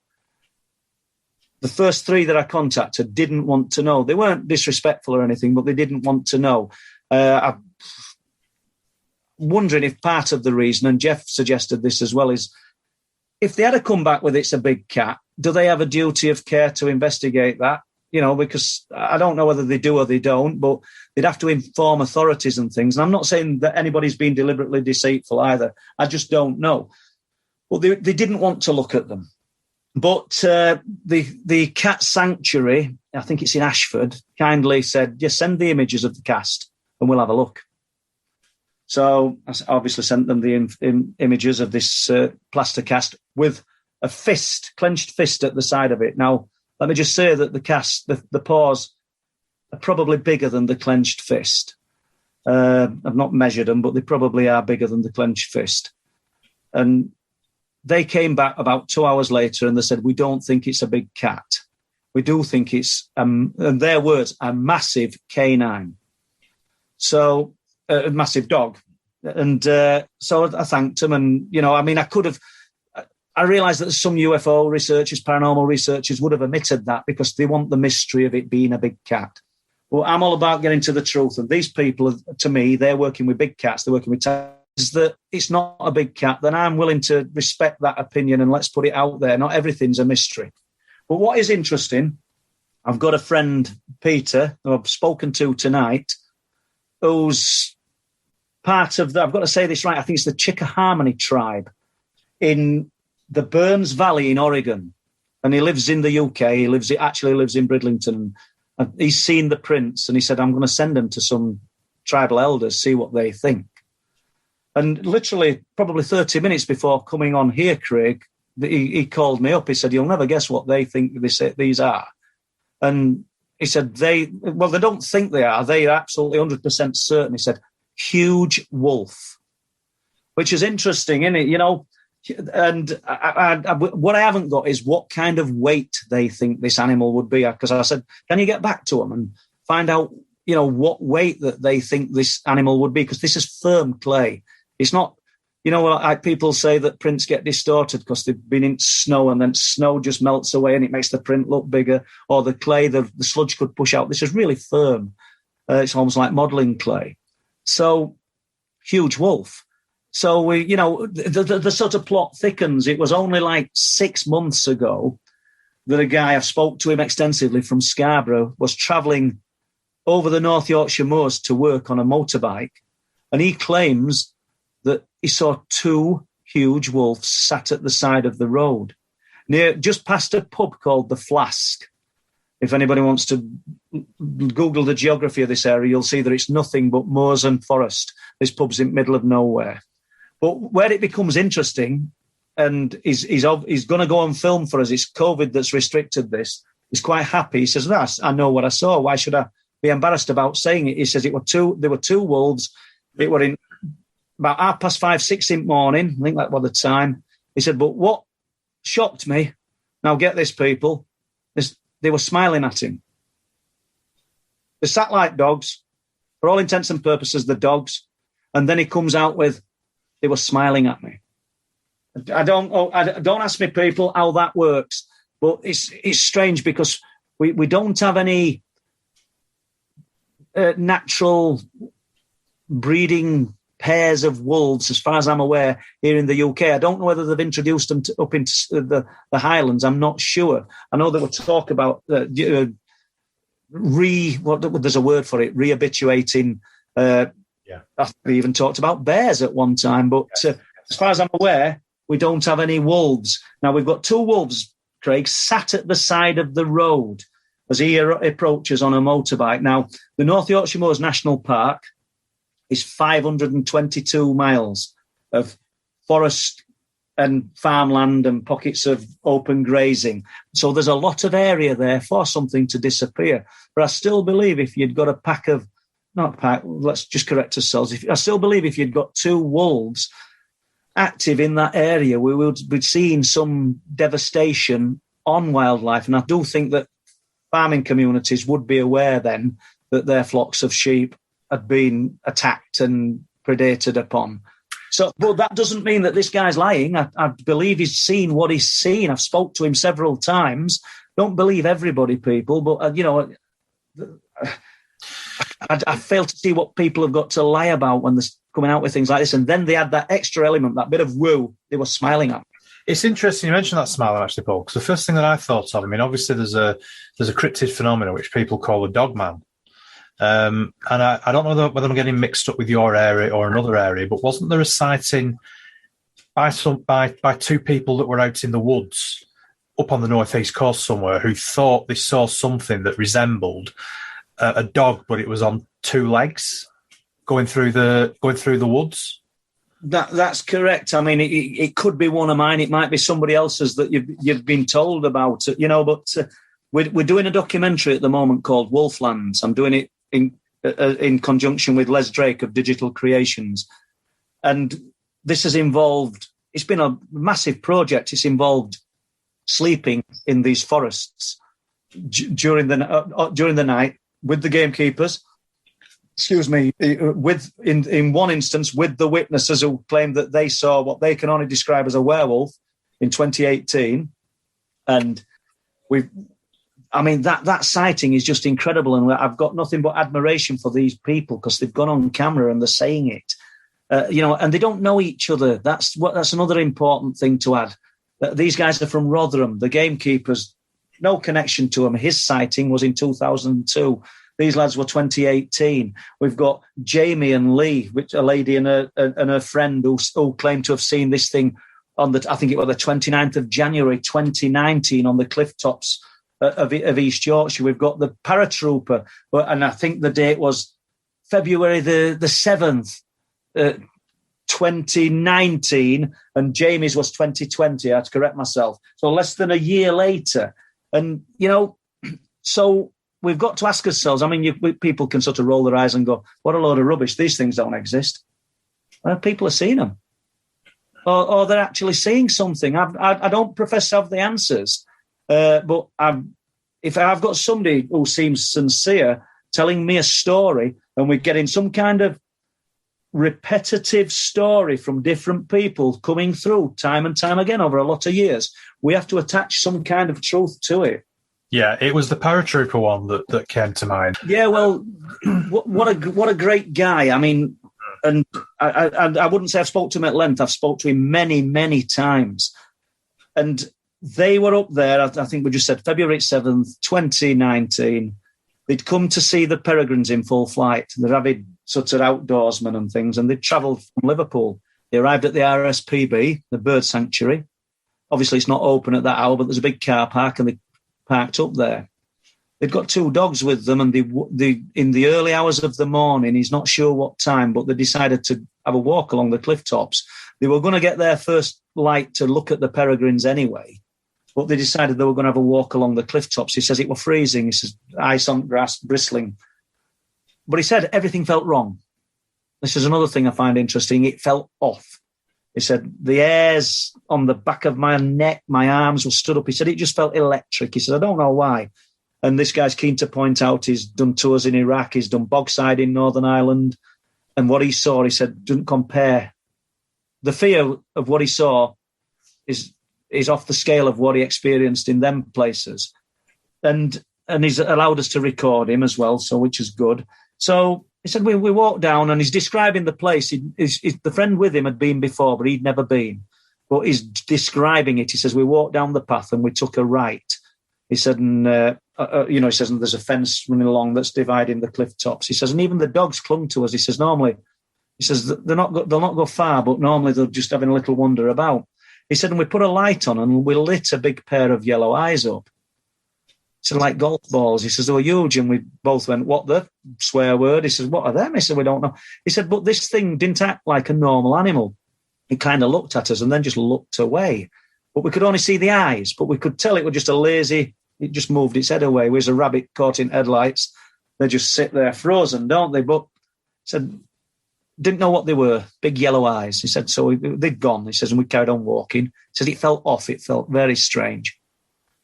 The first 3 that I contacted didn't want to know. They weren't disrespectful or anything, but they didn't want to know. I'm wondering if part of the reason, and Jeff suggested this as well, is if they had to come back with it's a big cat, do they have a duty of care to investigate that? You know, because I don't know whether they do or they don't, but they'd have to inform authorities and things. And I'm not saying that anybody's been deliberately deceitful either. I just don't know. Well, they didn't want to look at them. But the cat sanctuary, I think it's in Ashford, kindly said, yes, send the images of the cast and we'll have a look. So I obviously sent them the images of this plaster cast with a clenched fist at the side of it. Now, let me just say that the cast, the paws are probably bigger than the clenched fist. I've not measured them, but they probably are bigger than the clenched fist. And they came back about 2 hours later and they said, we don't think it's a big cat. We do think it's, in their words, a massive canine. So, a massive dog. And so I thanked them. And, you know, I mean, I realised that some UFO researchers, paranormal researchers would have omitted that because they want the mystery of it being a big cat. Well, I'm all about getting to the truth. And these people, to me, they're working with big cats. They're working with that it's not a big cat, then I'm willing to respect that opinion and let's put it out there. Not everything's a mystery. But what is interesting, I've got a friend, Peter, who I've spoken to tonight, who's part of I've got to say this right, I think it's the Chickahominy tribe in the Burns Valley in Oregon. And he lives in the UK. He actually lives in Bridlington. And he's seen the prints and he said, I'm going to send them to some tribal elders, see what they think. And literally, probably 30 minutes before coming on here, Craig, he called me up. He said, you'll never guess what they think these are. And he said, they don't think they are. They are absolutely 100% certain. He said, huge wolf, which is interesting, isn't it? You know, and what I haven't got is what kind of weight they think this animal would be. Because I said, can you get back to them and find out, you know, what weight that they think this animal would be? Because this is firm clay. It's not, you know, like people say that prints get distorted because they've been in snow and then snow just melts away and it makes the print look bigger, or the clay, the sludge could push out. This is really firm. It's almost like modelling clay. So, huge wolf. So, the sort of plot thickens. It was only like 6 months ago that a guy, I've spoke to him extensively from Scarborough, was travelling over the North Yorkshire moors to work on a motorbike, and he claims that he saw 2 huge wolves sat at the side of the road, just past a pub called The Flask. If anybody wants to Google the geography of this area, you'll see that it's nothing but moors and forest. This pub's in the middle of nowhere. But where it becomes interesting, and he's going to go on film for us, it's COVID that's restricted this. He's quite happy. He says, I know what I saw. Why should I be embarrassed about saying it? He says there were two wolves. It were in about 5:30, 6 in the morning. I think that was the time. He said, but what shocked me, now get this, people, is they were smiling at him. They sat like dogs, for all intents and purposes, the dogs. And then he comes out with, they were smiling at me. Don't ask me, people, how that works. But it's strange because we don't have any natural breeding pairs of wolves, as far as I'm aware, here in the UK. I don't know whether they've introduced them up into the Highlands. I'm not sure. I know there were talk about there's a word for it, rehabituating. I think we even talked about bears at one time. But as far as I'm aware, we don't have any wolves. Now, we've got two wolves, Craig, sat at the side of the road as he approaches on a motorbike. Now, the North Yorkshire Moors National Park is 522 miles of forest and farmland and pockets of open grazing. So there's a lot of area there for something to disappear. But I still believe if you'd got let's just correct ourselves. I still believe if you'd got two wolves active in that area, we would be seeing some devastation on wildlife. And I do think that farming communities would be aware then that their flocks of sheep had been attacked and predated upon. So, but that doesn't mean that this guy's lying. I believe he's seen what he's seen. I've spoke to him several times. Don't believe everybody, people, but I fail to see what people have got to lie about when they're coming out with things like this. And then they had that extra element, that bit of woo, they were smiling at. It's interesting you mentioned that smiling, actually, Paul, because the first thing that I thought of, I mean, obviously there's a cryptid phenomenon which people call the dog man. And I don't know whether I'm getting mixed up with your area or another area, but wasn't there a sighting by two people that were out in the woods up on the northeast coast somewhere who thought they saw something that resembled a dog, but it was on two legs going through the woods? That's correct. I mean, it could be one of mine. It might be somebody else's that you've been told about, but we're doing a documentary at the moment called Wolflands. I'm doing it in conjunction with Les Drake of Digital Creations. And this has involved, it's been a massive project. It's involved sleeping in these forests during the night with the gamekeepers. In one instance with the witnesses who claimed that they saw what they can only describe as a werewolf in 2018. And that sighting is just incredible. And I've got nothing but admiration for these people because they've gone on camera and they're saying it, and they don't know each other. That's another important thing to add. These guys are from Rotherham. The gamekeepers, no connection to them. His sighting was in 2002. These lads were 2018. We've got Jamie and Lee, which a lady and her friend who claimed to have seen this thing on I think it was the 29th of January 2019 on the cliff tops of East Yorkshire. We've got the paratrooper, and I think the date was February the 7th, 2019, and Jamie's was 2020. I had to correct myself. So less than a year later. And, so we've got to ask ourselves, I mean, people can sort of roll their eyes and go, what a load of rubbish. These things don't exist. Well, people are seeing them. Or they're actually seeing something. I don't profess to have the answers. But if I've got somebody who seems sincere telling me a story and we're getting some kind of repetitive story from different people coming through time and time again over a lot of years, we have to attach some kind of truth to it. Yeah, it was the paratrooper one that came to mind. Yeah, well, what a great guy. I mean, and I wouldn't say I've spoke to him at length. I've spoke to him many, many times. And they were up there, I think we just said February 7th, 2019. They'd come to see the peregrines in full flight. They're avid sort of outdoorsmen and things, and they'd travelled from Liverpool. They arrived at the RSPB, the bird sanctuary. Obviously, it's not open at that hour, but there's a big car park, and they parked up there. they'd got two dogs with them, and they in the early hours of the morning, he's not sure what time, but they decided to have a walk along the cliff tops. They were going to get their first light to look at the peregrines anyway, but they decided they were going to have a walk along the cliff tops. He says it was freezing. He says ice on grass, bristling. But he said everything felt wrong. This is another thing I find interesting. It felt off. He said the hairs on the back of my neck, my arms were stood up. He said it just felt electric. He said, I don't know why. And this guy's keen to point out he's done tours in Iraq, he's done bogside in Northern Ireland. And what he saw, he said, doesn't compare. The fear of what he saw is off the scale of what he experienced in them places. And he's allowed us to record him as well, so which is good. So he said, we walked down, and he's describing the place. The friend with him had been before, but he'd never been. But he's describing it. He says, we walked down the path and we took a right. He said, he says, and there's a fence running along that's dividing the cliff tops. He says, and even the dogs clung to us. He says, normally, he says, they'll not go far, but normally they're just having a little wander about. He said, and we put a light on and we lit a big pair of yellow eyes up. He said, like golf balls. He says, they were huge. And we both went, what the swear word? He says, what are them? He said, we don't know. He said, but this thing didn't act like a normal animal. It kind of looked at us and then just looked away. But we could only see the eyes, but we could tell it was just a lazy, it just moved its head away. It was a rabbit caught in headlights. They just sit there frozen, don't they? But he said, didn't know what they were, big yellow eyes. He said, so they'd gone. He says, and we carried on walking. He says, it felt off. It felt very strange.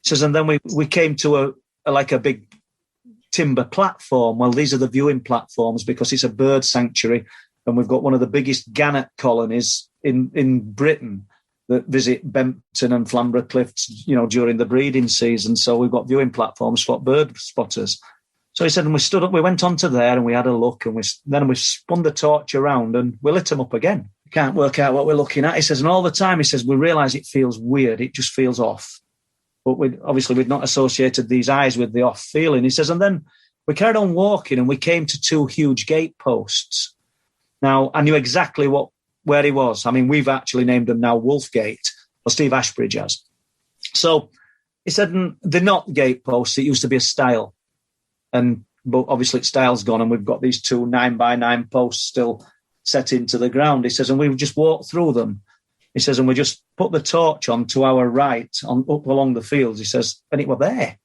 He says, and then we came to a big timber platform. Well, these are the viewing platforms because it's a bird sanctuary, and we've got one of the biggest gannet colonies in Britain that visit Bempton and Flamborough Cliffs, during the breeding season. So we've got viewing platforms for bird spotters. So he said, and we stood up, we went onto there and we had a look, and then we spun the torch around and we lit them up again. We can't work out what we're looking at. He says, and all the time, he says, we realise it feels weird. It just feels off. But we'd not associated these eyes with the off feeling. He says, and then we carried on walking and we came to two huge gate posts. Now, I knew exactly where he was. I mean, we've actually named them now Wolfgate, or Steve Ashbridge has. So he said, they're not gate posts. It used to be a stile. But obviously stile's gone, and we've got these two 9x9 posts still set into the ground. He says, and we just walked through them. He says, and we just put the torch on to our right, up along the fields. He says, and it were there.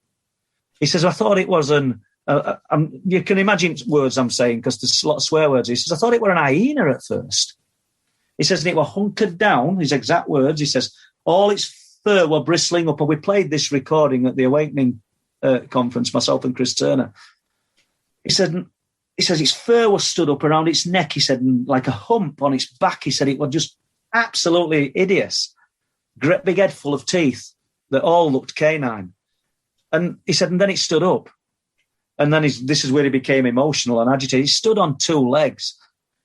He says, I thought it was you can imagine words I'm saying because there's a lot of swear words. He says, I thought it were an hyena at first. He says, and it were hunkered down, his exact words. He says, all its fur were bristling up. And we played this recording at the Awakening conference, myself and Chris Turner. He says, its fur was stood up around its neck. He said, and like a hump on its back. He said, it was just absolutely hideous. Great big head full of teeth that all looked canine. And he said, and then it stood up. And then this is where he became emotional and agitated. He stood on two legs.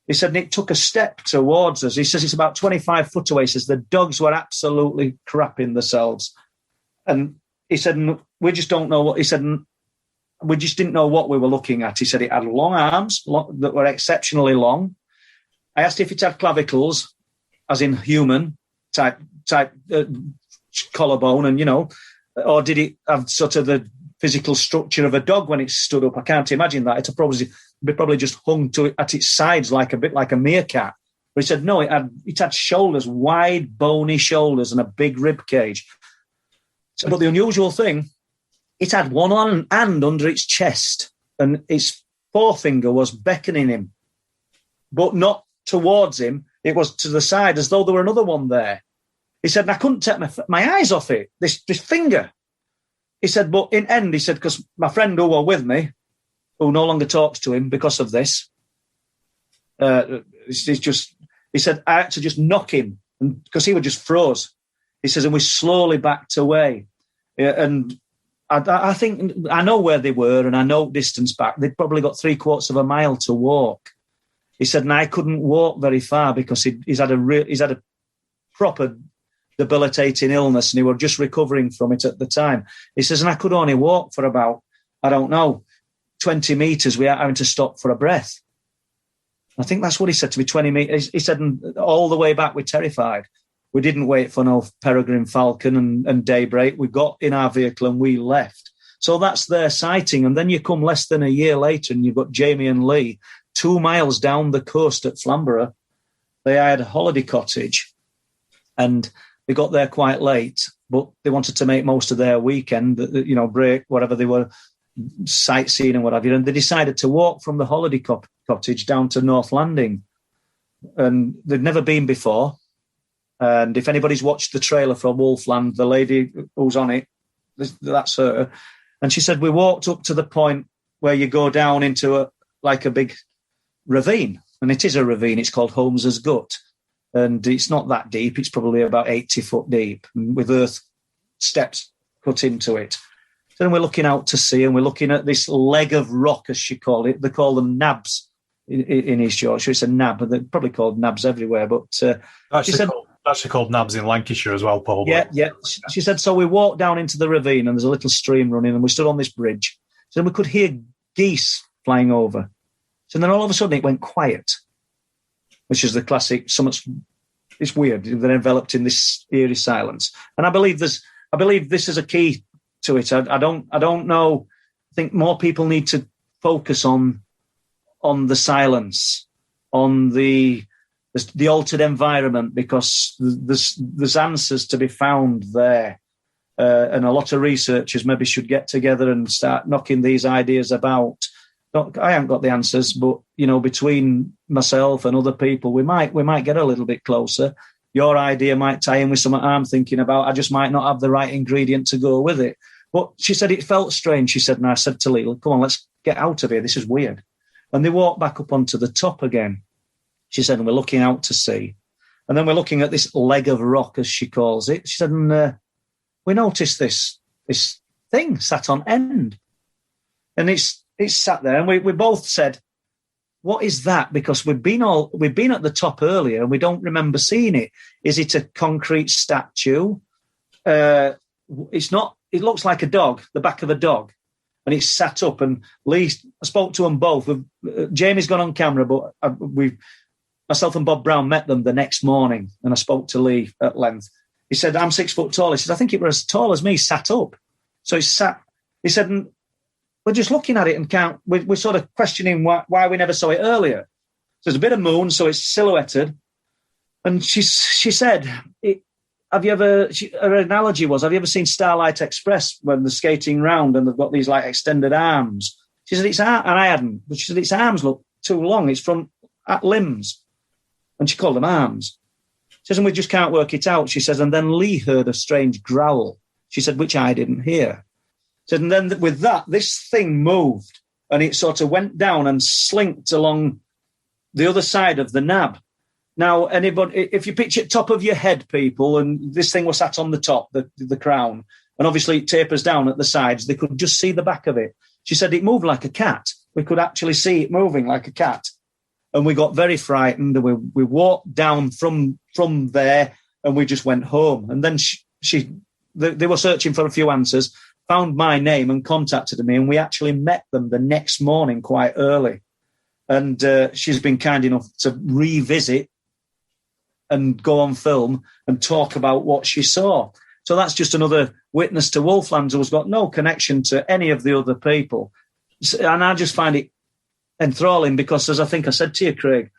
He said, and it took a step towards us. He says, it's about 25 foot away. He says, the dogs were absolutely crapping themselves. And he said, we just don't know what, he said, we just didn't know what we were looking at. He said, it had long arms that were exceptionally long. I asked if it had clavicles, as in human type collarbone, and, or did it have sort of the physical structure of a dog when it stood up? I can't imagine that. It'd probably just hung at its sides like a meerkat. But he said, no, it had shoulders, wide, bony shoulders, and a big rib cage. So, but the unusual thing, it had one hand under its chest, and its forefinger was beckoning him, but not towards him. It was to the side, as though there were another one there. He said, and I couldn't take my eyes off it, this finger. He said, but in end, he said, because my friend who were with me, who no longer talks to him because of this, he said, I had to just knock him because he would just froze. He says, and we slowly backed away. And I think I know where they were, and I know distance back. They'd probably got 3/4 of a mile to walk. He said, and I couldn't walk very far because he's had a proper debilitating illness, and he was just recovering from it at the time. He says, and I could only walk for about, 20 metres without having to stop for a breath. I think that's what he said to me, 20 metres. He said, and all the way back, we're terrified. We didn't wait for no peregrine falcon and daybreak. We got in our vehicle and we left. So that's their sighting. And then you come less than a year later and you've got Jamie and Lee 2 miles down the coast at Flamborough. They had a holiday cottage and they got there quite late, but they wanted to make most of their weekend, break, whatever they were, sightseeing and what have you. And they decided to walk from the holiday cottage down to North Landing. And they'd never been before. And if anybody's watched the trailer from Wolfland, the lady who's on it, that's her. And she said, we walked up to the point where you go down into a big ravine. And it is a ravine. It's called Holmes's Gut. And it's not that deep. It's probably about 80 foot deep with earth steps cut into it. Then we're looking out to sea and we're looking at this leg of rock, as she called it. They call them nabs in East Yorkshire. It's a nab. They're probably called nabs everywhere. But she said... Actually called nabs in Lancashire as well, probably. Yeah. She said, so we walked down into the ravine and there's a little stream running and we stood on this bridge. So we could hear geese flying over. So then all of a sudden it went quiet, which is the classic, it's weird. They're enveloped in this eerie silence. And I believe this is a key to it. I don't know. I think more people need to focus on the silence, on the altered environment, because there's answers to be found there. And a lot of researchers maybe should get together and start knocking these ideas about. I haven't got the answers, but, between myself and other people, we might get a little bit closer. Your idea might tie in with something I'm thinking about. I just might not have the right ingredient to go with it. But she said it felt strange. She said, and I said to Lee, come on, let's get out of here. This is weird. And they walked back up onto the top again. She said, and we're looking out to sea. And then we're looking at this leg of rock, as she calls it. She said, and we noticed this thing sat on end. And it's sat there. And we both said, what is that? Because we've been at the top earlier and we don't remember seeing it. Is it a concrete statue? It's not. It looks like a dog, the back of a dog. And it's sat up. And Lee, I spoke to them both. Jamie's gone on camera, but myself and Bob Brown met them the next morning, and I spoke to Lee at length. He said, I'm 6 foot tall. He said, I think it was as tall as me, sat up. So he sat. He said, and we're just looking at it and we're sort of questioning why we never saw it earlier. So there's a bit of moon, so it's silhouetted. And she said, her analogy was, have you ever seen Starlight Express when they're skating round and they've got these extended arms? She said, and I hadn't, but she said, its arms look too long. It's from at limbs. And she called them arms. She says, and we just can't work it out. She says, and then Lee heard a strange growl. She said, which I didn't hear. She said, and then with that, this thing moved and it sort of went down and slinked along the other side of the nab. Now, anybody, if you picture top of your head, people, and this thing was sat on the top, the crown, and obviously it tapers down at the sides, they could just see the back of it. She said it moved like a cat. We could actually see it moving like a cat. And we got very frightened. And we walked down from there and we just went home. And then they were searching for a few answers, found my name and contacted me. And we actually met them the next morning quite early. And she's been kind enough to revisit and go on film and talk about what she saw. So that's just another witness to Wolflands who's got no connection to any of the other people. And I just find it enthralling because, as I think I said to you, Craig,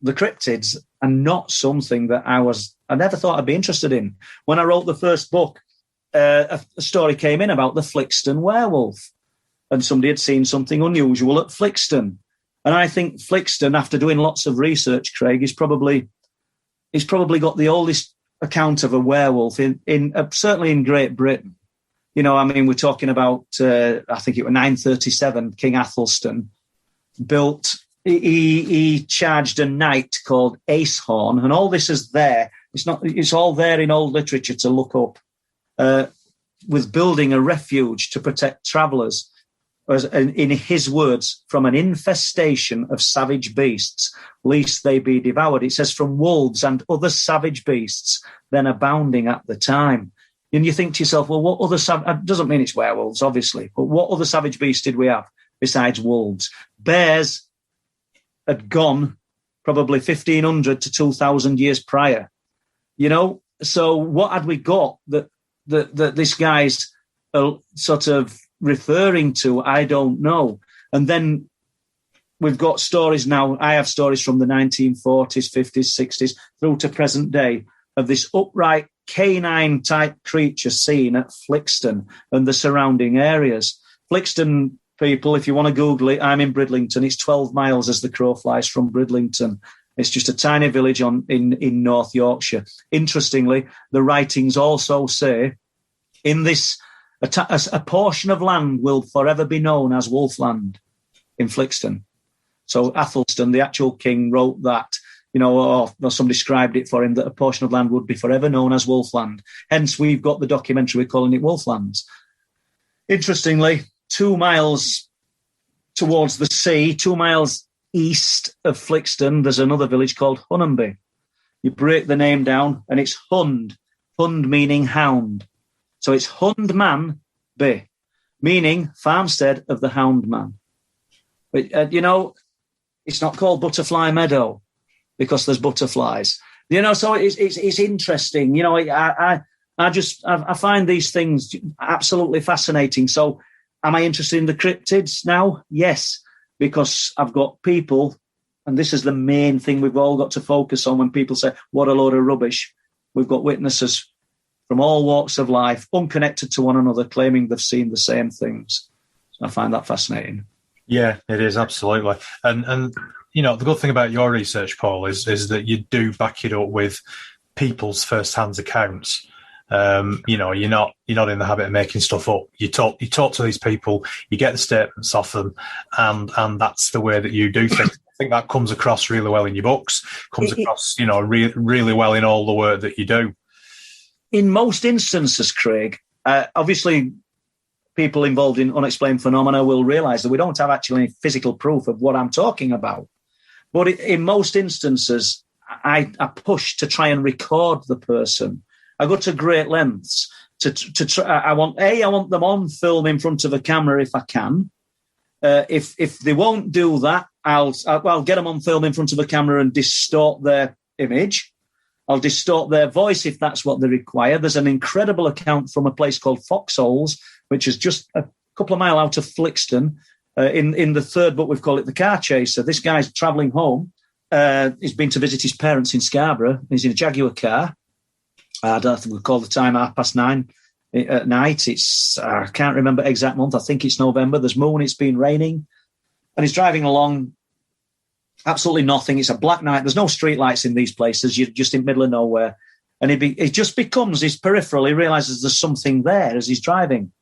the cryptids are not something that I never thought I'd be interested in. When I wrote the first book, a story came in about the Flixton werewolf, and somebody had seen something unusual at Flixton. And I think Flixton, after doing lots of research, Craig, he's probably got the oldest account of a werewolf in certainly in Great Britain. We're talking about, I think it was 937, King Athelstan built, he charged a knight called Acehorn, and all this is there. It's all there in old literature to look up, with building a refuge to protect travellers, in his words, from an infestation of savage beasts, lest they be devoured. It says from wolves and other savage beasts then abounding at the time. And you think to yourself, well, what other doesn't mean it's werewolves, obviously, but what other savage beasts did we have besides wolves? Bears had gone probably 1,500 to 2,000 years prior. So what had we got that this guy's sort of referring to, I don't know. And then we've got stories now. I have stories from the 1940s, 50s, 60s through to present day of this upright canine-type creature seen at Flixton and the surrounding areas. Flixton, people, if you want to Google it, I'm in Bridlington. It's 12 miles as the crow flies from Bridlington. It's just a tiny village in North Yorkshire. Interestingly, the writings also say in this, a portion of land will forever be known as Wolfland in Flixton. So Athelstan, the actual king, wrote that, or somebody described it for him, that a portion of land would be forever known as Wolfland. Hence, we've got the documentary, we're calling it Wolflands. Interestingly, 2 miles towards the sea, 2 miles east of Flixton, there's another village called Hunanby. You break the name down, and it's Hund meaning hound. So it's Hundman Bay, meaning farmstead of the hound man. But, it's not called Butterfly Meadow because there's butterflies. So it's interesting. I find these things absolutely fascinating. So am I interested in the cryptids now? Yes, because I've got people, and this is the main thing we've all got to focus on when people say, what a load of rubbish. We've got witnesses from all walks of life, unconnected to one another, claiming they've seen the same things. So I find that fascinating. Yeah, it is, absolutely. And the good thing about your research, Paul, is that you do back it up with people's first-hand accounts. You're not in the habit of making stuff up. You talk to these people, you get the statements off them, and that's the way that you do things. I think that comes across really well in your books, comes across, really well in all the work that you do. In most instances, Craig, obviously people involved in unexplained phenomena will realise that we don't have actually any physical proof of what I'm talking about. But in most instances, I push to try and record the person. I go to great lengths to try. I want them on film in front of a camera if I can. If they won't do that, I'll get them on film in front of a camera and distort their image. I'll distort their voice if that's what they require. There's an incredible account from a place called Foxholes, which is just a couple of miles out of Flixton. In the third book, we've called it The Car Chaser. This guy's travelling home. He's been to visit his parents in Scarborough. He's in a Jaguar car. I don't think we'll call the time 9:30 at night. I can't remember exact month. I think it's November. There's moon. It's been raining. And he's driving along. Absolutely nothing. It's a black night. There's no street lights in these places. You're just in the middle of nowhere. And it just becomes his peripheral. He realises there's something there as he's driving.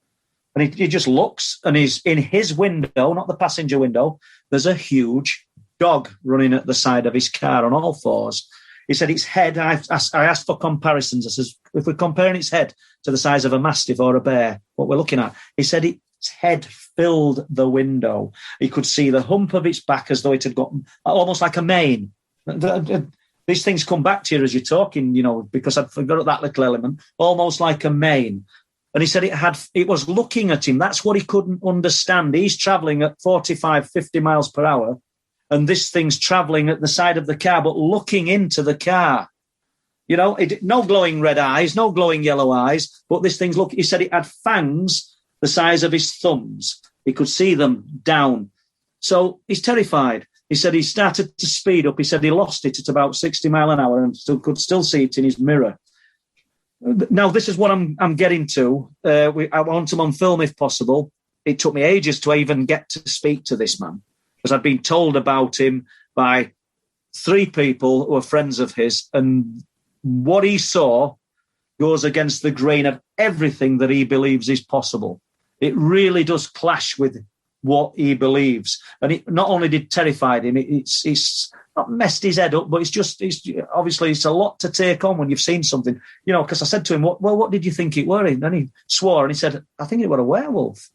And he just looks, and he's in his window, not the passenger window, there's a huge dog running at the side of his car on all fours. He said its head, I asked for comparisons. I says, if we're comparing its head to the size of a mastiff or a bear, what we're looking at, he said its head filled the window. He could see the hump of its back as though it had got almost like a mane. These things come back to you as you're talking, because I'd forgot that little element, almost like a mane. And he said it was looking at him. That's what he couldn't understand. He's travelling at 45, 50 miles per hour, and this thing's travelling at the side of the car, but looking into the car. No glowing red eyes, no glowing yellow eyes, but this thing's looking. He said it had fangs the size of his thumbs. He could see them down. So he's terrified. He said he started to speed up. He said he lost it at about 60 miles an hour and could still see it in his mirror. Now, this is what I'm getting to. I want him on film if possible. It took me ages to even get to speak to this man because I'd been told about him by 3 people who are friends of his, and what he saw goes against the grain of everything that he believes is possible. It really does clash with what he believes. And it not only did terrified him, it's not messed his head up, but obviously it's a lot to take on when you've seen something, because I said to him, what did you think it were? And he swore and he said, I think it were a werewolf,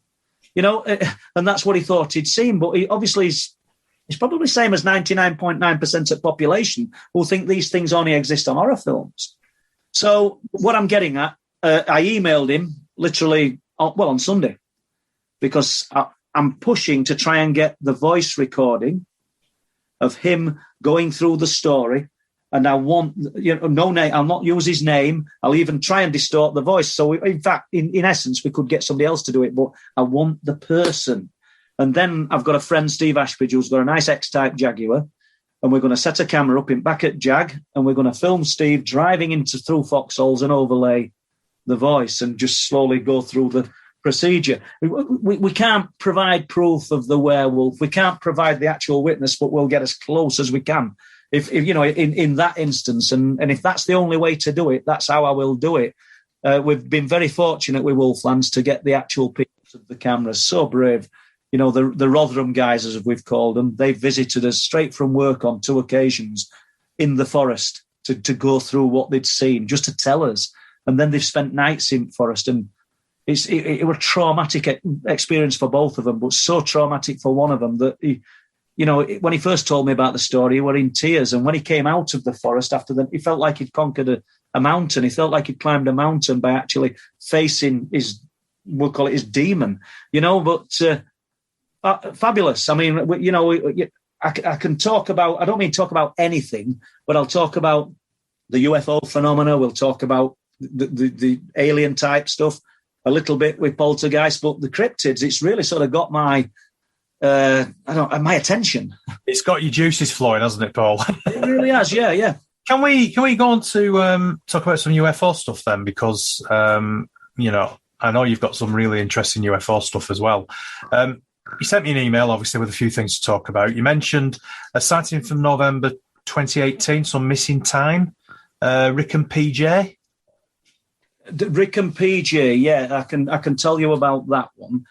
and that's what he thought he'd seen. But he obviously it's probably the same as 99.9% of population who think these things only exist on horror films. So what I'm getting at, I emailed him literally, on Sunday, because I'm pushing to try and get the voice recording of him going through the story and I want, no name. I'll not use his name. I'll even try and distort the voice. So, in fact, in essence, we could get somebody else to do it, but I want the person. And then I've got a friend, Steve Ashbridge, who's got a nice X-Type Jaguar, and we're going to set a camera up back at Jag, and we're going to film Steve driving through foxholes and overlay the voice and just slowly go through the procedure. We can't provide proof of the werewolf. We can't provide the actual witness, but we'll get as close as we can. If in that instance, and if that's the only way to do it, that's how I will do it. We've been very fortunate with Wolflands to get the actual pictures of the cameras. So brave. The Rotherham guys, as we've called them, they visited us straight from work on 2 occasions in the forest to go through what they'd seen, just to tell us. And then they've spent nights in forest, and it was a traumatic experience for both of them, but so traumatic for one of them that when he first told me about the story, he were in tears. And when he came out of the forest after that, he felt like he'd conquered a mountain. He felt like he'd climbed a mountain by actually facing we'll call it his demon, but fabulous. I mean, I can talk about, I don't mean talk about anything, but I'll talk about the UFO phenomena. We'll talk about the alien type stuff a little bit with poltergeist, but the cryptids, it's really sort of got my attention. It's got your juices flowing, hasn't it, Paul? It really has, yeah. Can we go on to talk about some UFO stuff then? Because I know you've got some really interesting UFO stuff as well. You sent me an email, obviously, with a few things to talk about. You mentioned a sighting from November 2018, some missing time. Rick and PJ. Rick and PJ, yeah, I can tell you about that one.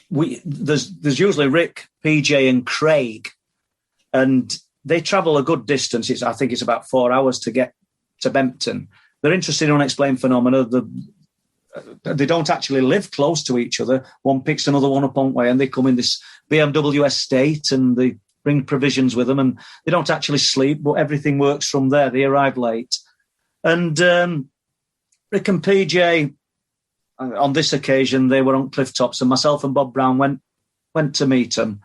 There's usually Rick, PJ, and Craig, and they travel a good distance. I think it's about 4 hours to get to Bempton. They're interested in unexplained phenomena. They don't actually live close to each other. One picks another one up on way, and they come in this BMW estate, and they bring provisions with them, and they don't actually sleep, but everything works from there. They arrive late. And Rick and PJ, on this occasion, they were on cliff tops, and myself and Bob Brown went to meet them.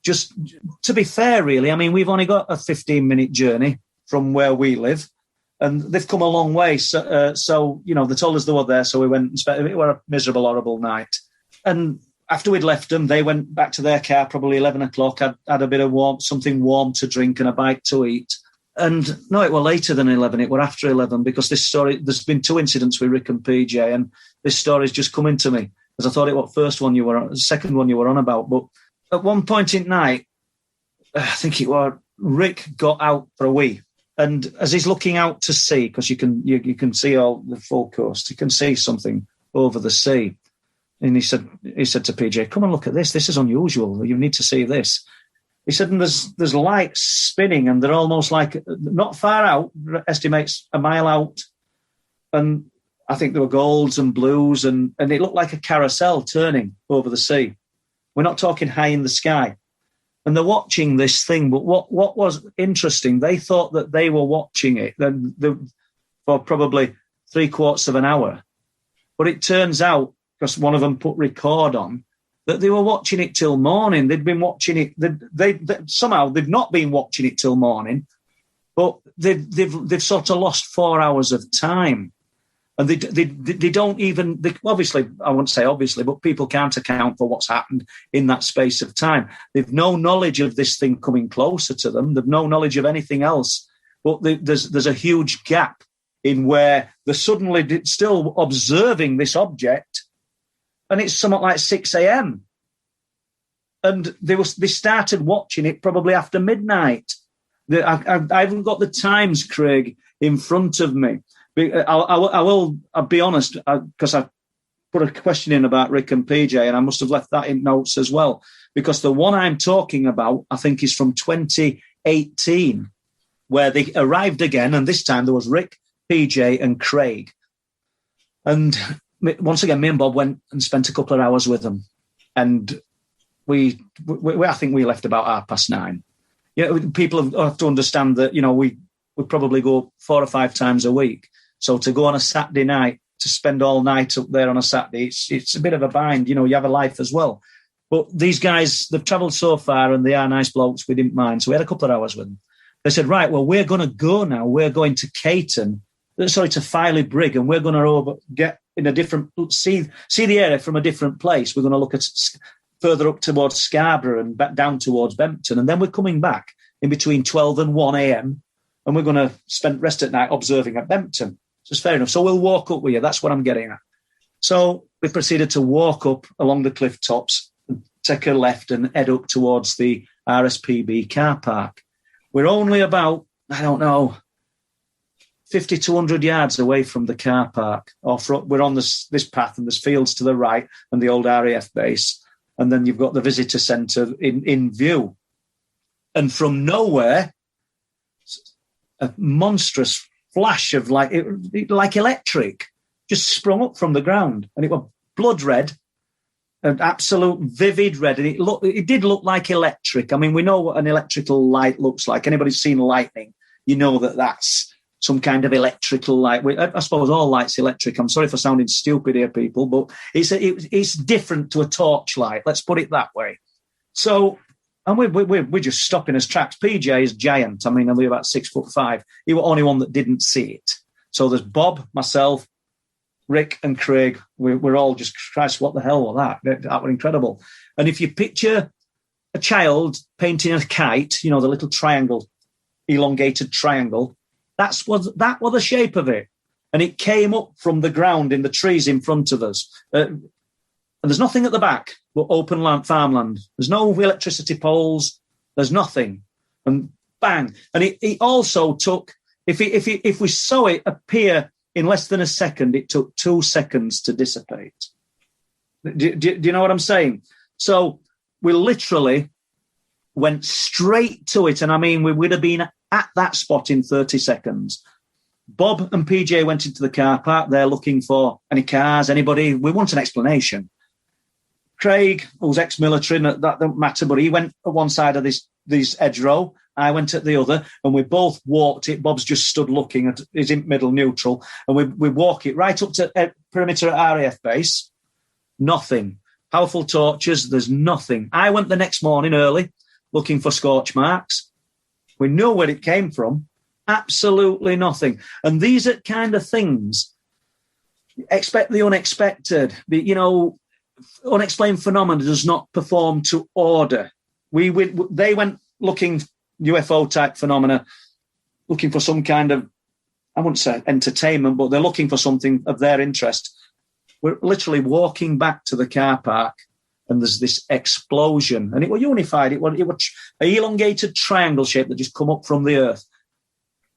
Just to be fair, really, I mean, we've only got a 15-minute journey from where we live, and they've come a long way. So they told us they were there, so we went and spent. It was a miserable, horrible night. And after we'd left them, they went back to their car, probably 11 o'clock, had a bit of something warm to drink and a bite to eat. And no, it were later than 11. It were after 11, because this story, there's been 2 incidents with Rick and PJ, and this story's just coming to me, because I thought it was the second one you were on about. But at one point in night, I think it was, Rick got out for a wee. And as he's looking out to sea, because you can see all the full coast, you can see something over the sea. And he said to PJ, "Come and look at this. This is unusual. You need to see this." He said, and there's lights spinning, and they're almost like not far out, estimates a mile out. And I think there were golds and blues, and it looked like a carousel turning over the sea. We're not talking high in the sky. And they're watching this thing. But what was interesting, they thought that they were watching it for probably 3/4 of an hour. But it turns out, because one of them put record on, that they were watching it till morning. They'd been watching it. Somehow they've not been watching it till morning, but they've sort of lost 4 hours of time. And they don't even, obviously, I wouldn't say obviously, but people can't account for what's happened in that space of time. They've no knowledge of this thing coming closer to them. They've no knowledge of anything else. But there's a huge gap in where they're suddenly still observing this object, and it's somewhat like 6 a.m. And they started watching it probably after midnight. I haven't got the times, Craig, in front of me. I'll be honest, because I put a question in about Rick and PJ, and I must have left that in notes as well, because the one I'm talking about, I think, is from 2018, where they arrived again, and this time there was Rick, PJ, and Craig. And once again, me and Bob went and spent a couple of hours with them, and I think we left about 9:30. People have to understand that we probably go 4 or 5 times a week. So to go on a Saturday night, to spend all night up there on a Saturday, it's a bit of a bind. You have a life as well. But these guys, they've travelled so far, and they are nice blokes. We didn't mind. So we had a couple of hours with them. They said, right, well, we're going to go now. We're going to to Filey Brig, and we're going to get in a different, see the area from a different place. We're going to look at further up towards Scarborough and back down towards Bempton. And then we're coming back in between 12 and 1 a.m. and we're going to spend the rest at night observing at Bempton. So it's fair enough. So we'll walk up with you. That's what I'm getting at. So we proceeded to walk up along the cliff tops, and take a left and head up towards the RSPB car park. We're only about, 50 to 100 yards away from the car park. We're on this path, and there's fields to the right and the old RAF base. And then you've got the visitor centre in view. And from nowhere, a monstrous flash of like electric just sprung up from the ground. And it was blood red, an absolute vivid red. And it did look like electric. I mean, we know what an electrical light looks like. Anybody's seen lightning, you know that's some kind of electrical light. I suppose all light's electric. I'm sorry for sounding stupid here, people, but it's different to a torchlight. Let's put it that way. So, and we're just stopping as tracks. PJ is giant. I mean, he'll be about 6'5". He was the only one that didn't see it. So there's Bob, myself, Rick and Craig. We're all just, Christ, what the hell was that? That was incredible. And if you picture a child painting a kite, the little triangle, elongated triangle, that was the shape of it. And it came up from the ground in the trees in front of us. And there's nothing at the back but open land, farmland. There's no electricity poles. There's nothing. And bang. And it also took, if we saw it appear in less than a second, it took 2 seconds to dissipate. Do you know what I'm saying? So we literally went straight to it. And I mean, we would have been at that spot in 30 seconds. Bob and PJ went into the car park. They're looking for any cars, anybody. We want an explanation. Craig, who's ex-military, that don't matter, but he went at one side of this hedgerow. I went at the other, and we both walked it. Bob's just stood looking at his middle neutral, and we walk it right up to perimeter at RAF base. Nothing. Powerful torches, there's nothing. I went the next morning early looking for scorch marks. We know where it came from. Absolutely nothing. And these are kind of things. Expect the unexpected. Unexplained phenomena does not perform to order. They went looking UFO type phenomena, looking for some kind of, I wouldn't say entertainment, but they're looking for something of their interest. We're literally walking back to the car park, and there's this explosion, and it was unified. It was an elongated triangle shape that just come up from the earth.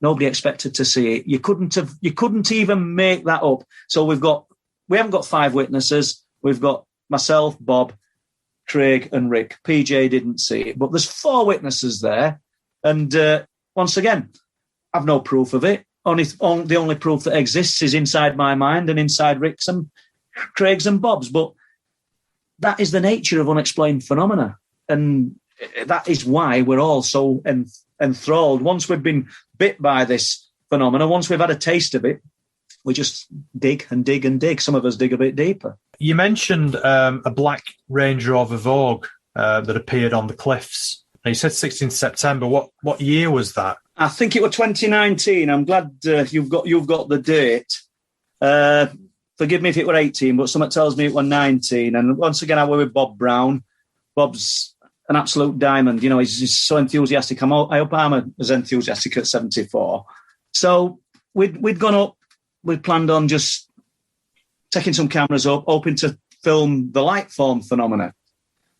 Nobody expected to see it. You couldn't even make that up. So we haven't got 5 witnesses. We've got myself, Bob, Craig, and Rick. PJ didn't see it, but there's 4 witnesses there. And once again, I've no proof of it. The only proof that exists is inside my mind and inside Rick's and Craig's and Bob's. But that is the nature of unexplained phenomena. And that is why we're all so enthralled. Once we've been bit by this phenomena, once we've had a taste of it, we just dig and dig and dig. Some of us dig a bit deeper. You mentioned a black Range Rover Vogue that appeared on the cliffs. Now, you said 16th September. What year was that? I think it was 2019. I'm glad you've got the date. Forgive me if it were 18, but something tells me it was 19. And once again, I were with Bob Brown. Bob's an absolute diamond. He's so enthusiastic. I hope I'm as enthusiastic at 74. So we'd gone up. We'd planned on just taking some cameras up, hoping to film the light form phenomena.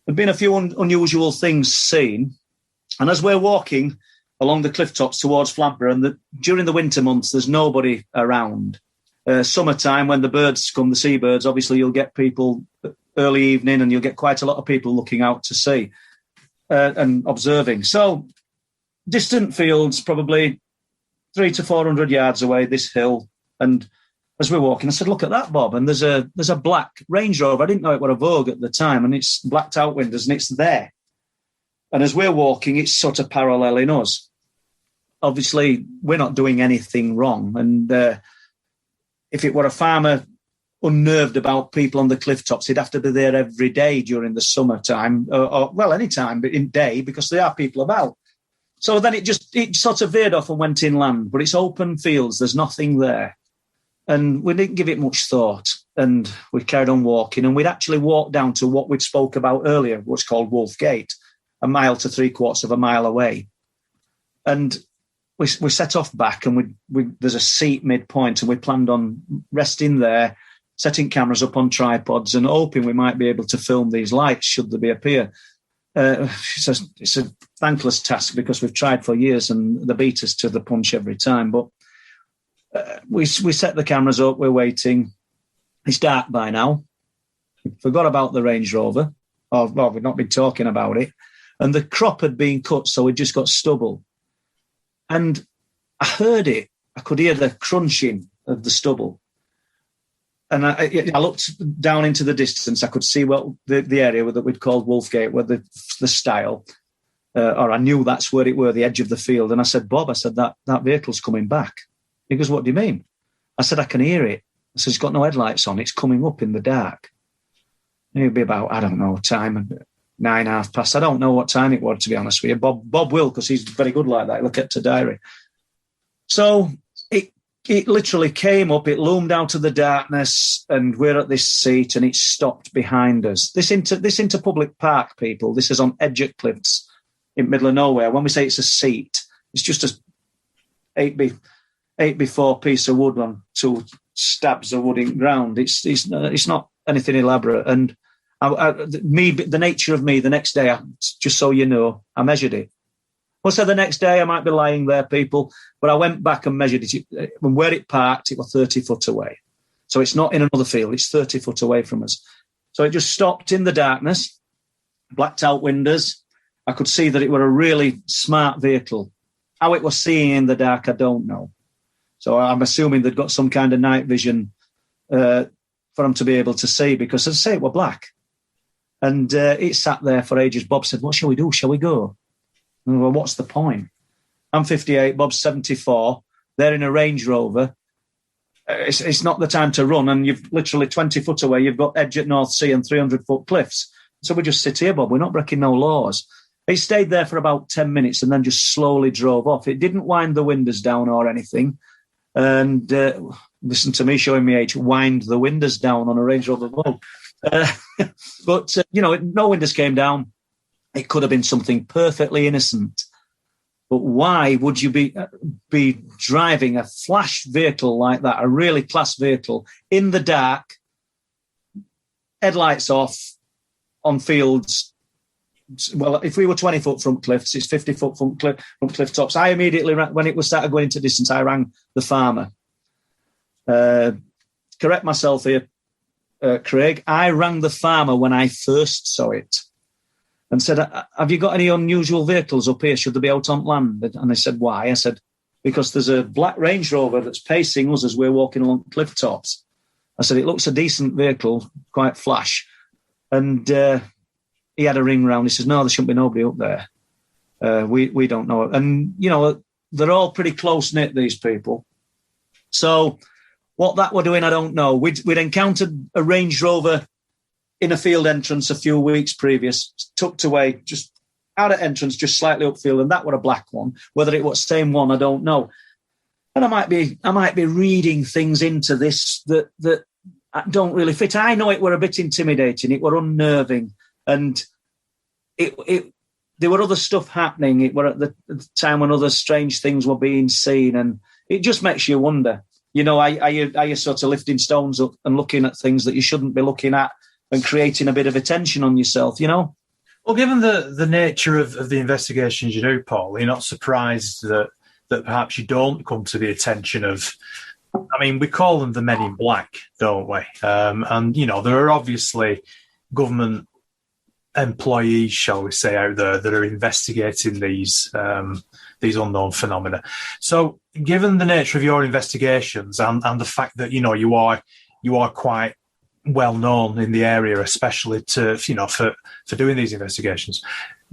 There'd been a few unusual things seen. And as we're walking along the cliff tops towards Flamborough, and during the winter months, there's nobody around. Summertime, when the birds come, the seabirds, obviously you'll get people early evening, and you'll get quite a lot of people looking out to sea and observing. So distant fields, probably 300 to 400 yards away, this hill. And as we're walking, I said, look at that, Bob. And there's a black Range Rover. I didn't know it was a Vogue at the time, and it's blacked out windows, and it's there. And as we're walking, it's sort of paralleling us. Obviously, we're not doing anything wrong. And if it were a farmer unnerved about people on the cliff tops, he'd have to be there every day during the summertime, or any time, but in day, because there are people about. So then it sort of veered off and went inland, but it's open fields. There's nothing there. And we didn't give it much thought. And we carried on walking. And we'd actually walked down to what we'd spoke about earlier, what's called Wolf Gate, a mile to 3/4 of a mile away. And we set off back, and there's a seat midpoint, and we planned on resting there, setting cameras up on tripods and hoping we might be able to film these lights should they appear. It's a thankless task because we've tried for years and they beat us to the punch every time. But we set the cameras up, we're waiting. It's dark by now. We forgot about the Range Rover. We've not been talking about it. And the crop had been cut, so we just got stubble. And I heard it. I could hear the crunching of the stubble. And I looked down into the distance. I could see the area that we'd called Wolfgate, where the stile, or I knew that's where it were, the edge of the field. And I said, Bob, that vehicle's coming back. He goes, what do you mean? I said, I can hear it. I said, it's got no headlights on. It's coming up in the dark. And it'd be about, I don't know, time, 9:30. I don't know what time it was, to be honest with you. Bob will, because he's very good like that. He'll keep a diary. So it literally came up, it loomed out of the darkness, and we're at this seat, and it stopped behind us. This into public park, people. This is on Edgett Cliffs in middle of nowhere. When we say it's a seat, it's just a 8x4 piece of wood on 2 stabs of wood in ground. It's not anything elaborate. And the nature of me, the next day, just so you know, I measured it. Well, so the next day I might be lying there, people, but I went back and measured it. And where it parked, it was 30 foot away. So it's not in another field, it's 30 foot away from us. So it just stopped in the darkness, blacked out windows. I could see that it were a really smart vehicle. How it was seeing in the dark, I don't know. So I'm assuming they'd got some kind of night vision for them to be able to see, because, as I say, it were black. And it sat there for ages. Bob said, what shall we do? Shall we go? And well, what's the point? I'm 58, Bob's 74. They're in a Range Rover. It's not the time to run, and you've literally 20 foot away, you've got edge at North Sea and 300-foot cliffs. So we just sit here, Bob. We're not breaking no laws. It stayed there for about 10 minutes and then just slowly drove off. It didn't wind the windows down or anything. And listen to me showing me age, wind the windows down on a Range Rover Vogue. But, no windows came down. It could have been something perfectly innocent. But why would you be driving a flash vehicle like that, a really class vehicle, in the dark, headlights off, on fields? Well, if we were 20-foot front cliffs, it's 50-foot front cliff tops. I immediately, when it was started going into distance, I rang the farmer. Correct myself here, Craig. I rang the farmer when I first saw it and said, have you got any unusual vehicles up here? Should they be out on land? And they said, why? I said, because there's a black Range Rover that's pacing us as we're walking along cliff tops. I said, it looks a decent vehicle, quite flash. And he had a ring round. He says, no, there shouldn't be nobody up there. We don't know. And, they're all pretty close-knit, these people. So what that were doing, I don't know. We'd encountered a Range Rover in a field entrance a few weeks previous, tucked away, just out of entrance, just slightly upfield, and that were a black one. Whether it was the same one, I don't know. And I might be reading things into this that don't really fit. I know it were a bit intimidating. It were unnerving. And there were other stuff happening. It were at the time when other strange things were being seen, and it just makes you wonder. Are you sort of lifting stones up and looking at things that you shouldn't be looking at and creating a bit of attention on yourself, Well, given the nature of the investigations you do, Paul, you're not surprised that perhaps you don't come to the attention of, we call them the Men in Black, don't we? And there are obviously government employees, shall we say, out there that are investigating these unknown phenomena. So, given the nature of your investigations and the fact that you are quite well known in the area, especially for doing these investigations,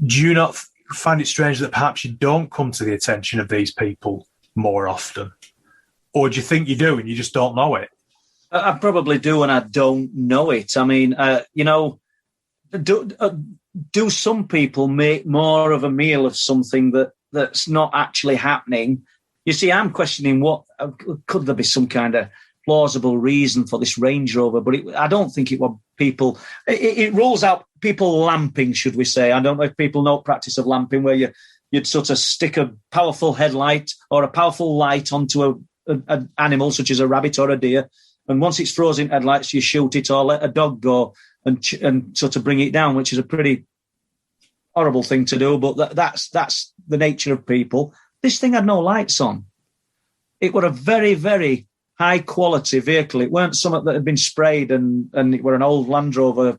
do you not find it strange that perhaps you don't come to the attention of these people more often, or do you think you do and you just don't know it? I probably do, and I don't know it. Do some people make more of a meal of something that that's not actually happening. You see, I'm questioning could there be some kind of plausible reason for this Range Rover, but I don't think it were people. It rules out people lamping, should we say. I don't know if people know practice of lamping, where you'd sort of stick a powerful headlight or a powerful light onto an animal, such as a rabbit or a deer, and once it's frozen headlights, you shoot it or let a dog go and sort of bring it down, which is a pretty horrible thing to do, but that's the nature of people. This thing had no lights on. It were a very, very high quality vehicle. It weren't something that had been sprayed and it were an old Land Rover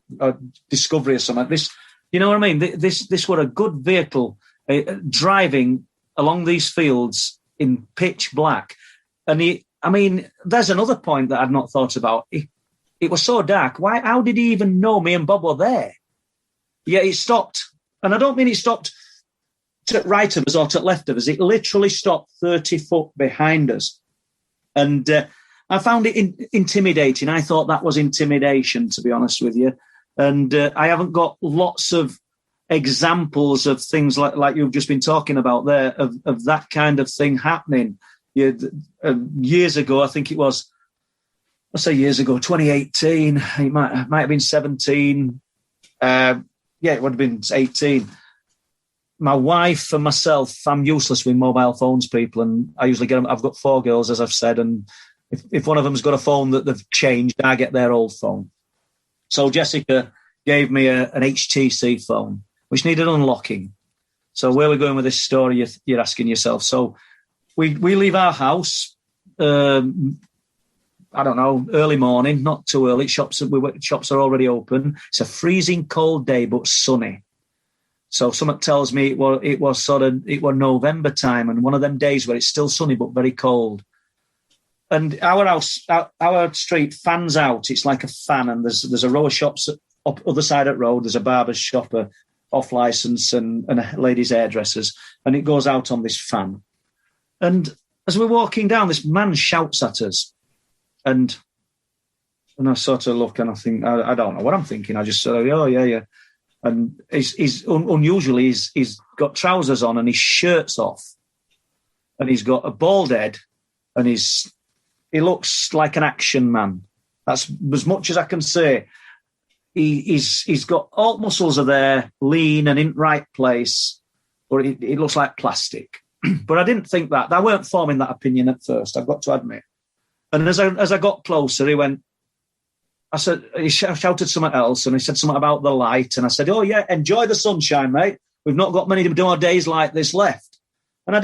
Discovery or something. This, you know what I mean? This were a good vehicle driving along these fields in pitch black. And there's another point that I'd not thought about. It was so dark. How did he even know me and Bob were there? Yeah, it stopped. And I don't mean it stopped to right of us or to left of us. It literally stopped 30 foot behind us. And I found it intimidating. I thought that was intimidation, to be honest with you. And I haven't got lots of examples of things like you've just been talking about there, of that kind of thing happening. Years ago, I think it was, I say years ago, 2018, it might have been 17. It would have been 18. My wife and myself, I'm useless with mobile phones, people, and I usually get them. I've got 4 girls, as I've said, and if one of them's got a phone that they've changed, I get their old phone. So Jessica gave me an HTC phone, which needed unlocking. So where we're going with this story, you're asking yourself. So we leave our house, I don't know, early morning, not too early. Shops are already open. It's a freezing cold day, but sunny. So something tells me it was November time, and one of them days where it's still sunny but very cold. And our house, our street fans out. It's like a fan, and there's a row of shops up other side of the road. There's a barber's shop, off license, and a ladies' hairdressers, and it goes out on this fan. And as we're walking down, this man shouts at us, and I sort of look and I think, I don't know what I'm thinking. I just sort of, oh yeah. And he's unusually, he's got trousers on and his shirt's off, and he's got a bald head, and he looks like an action man. That's as much as I can say. He's got all muscles are there, lean and in right place, but it looks like plastic. But I didn't think that. I weren't forming that opinion at first, I've got to admit. And as I got closer, he shouted something else, and he said something about the light. And I said, oh, yeah, enjoy the sunshine, mate. We've not got many more days like this left. And I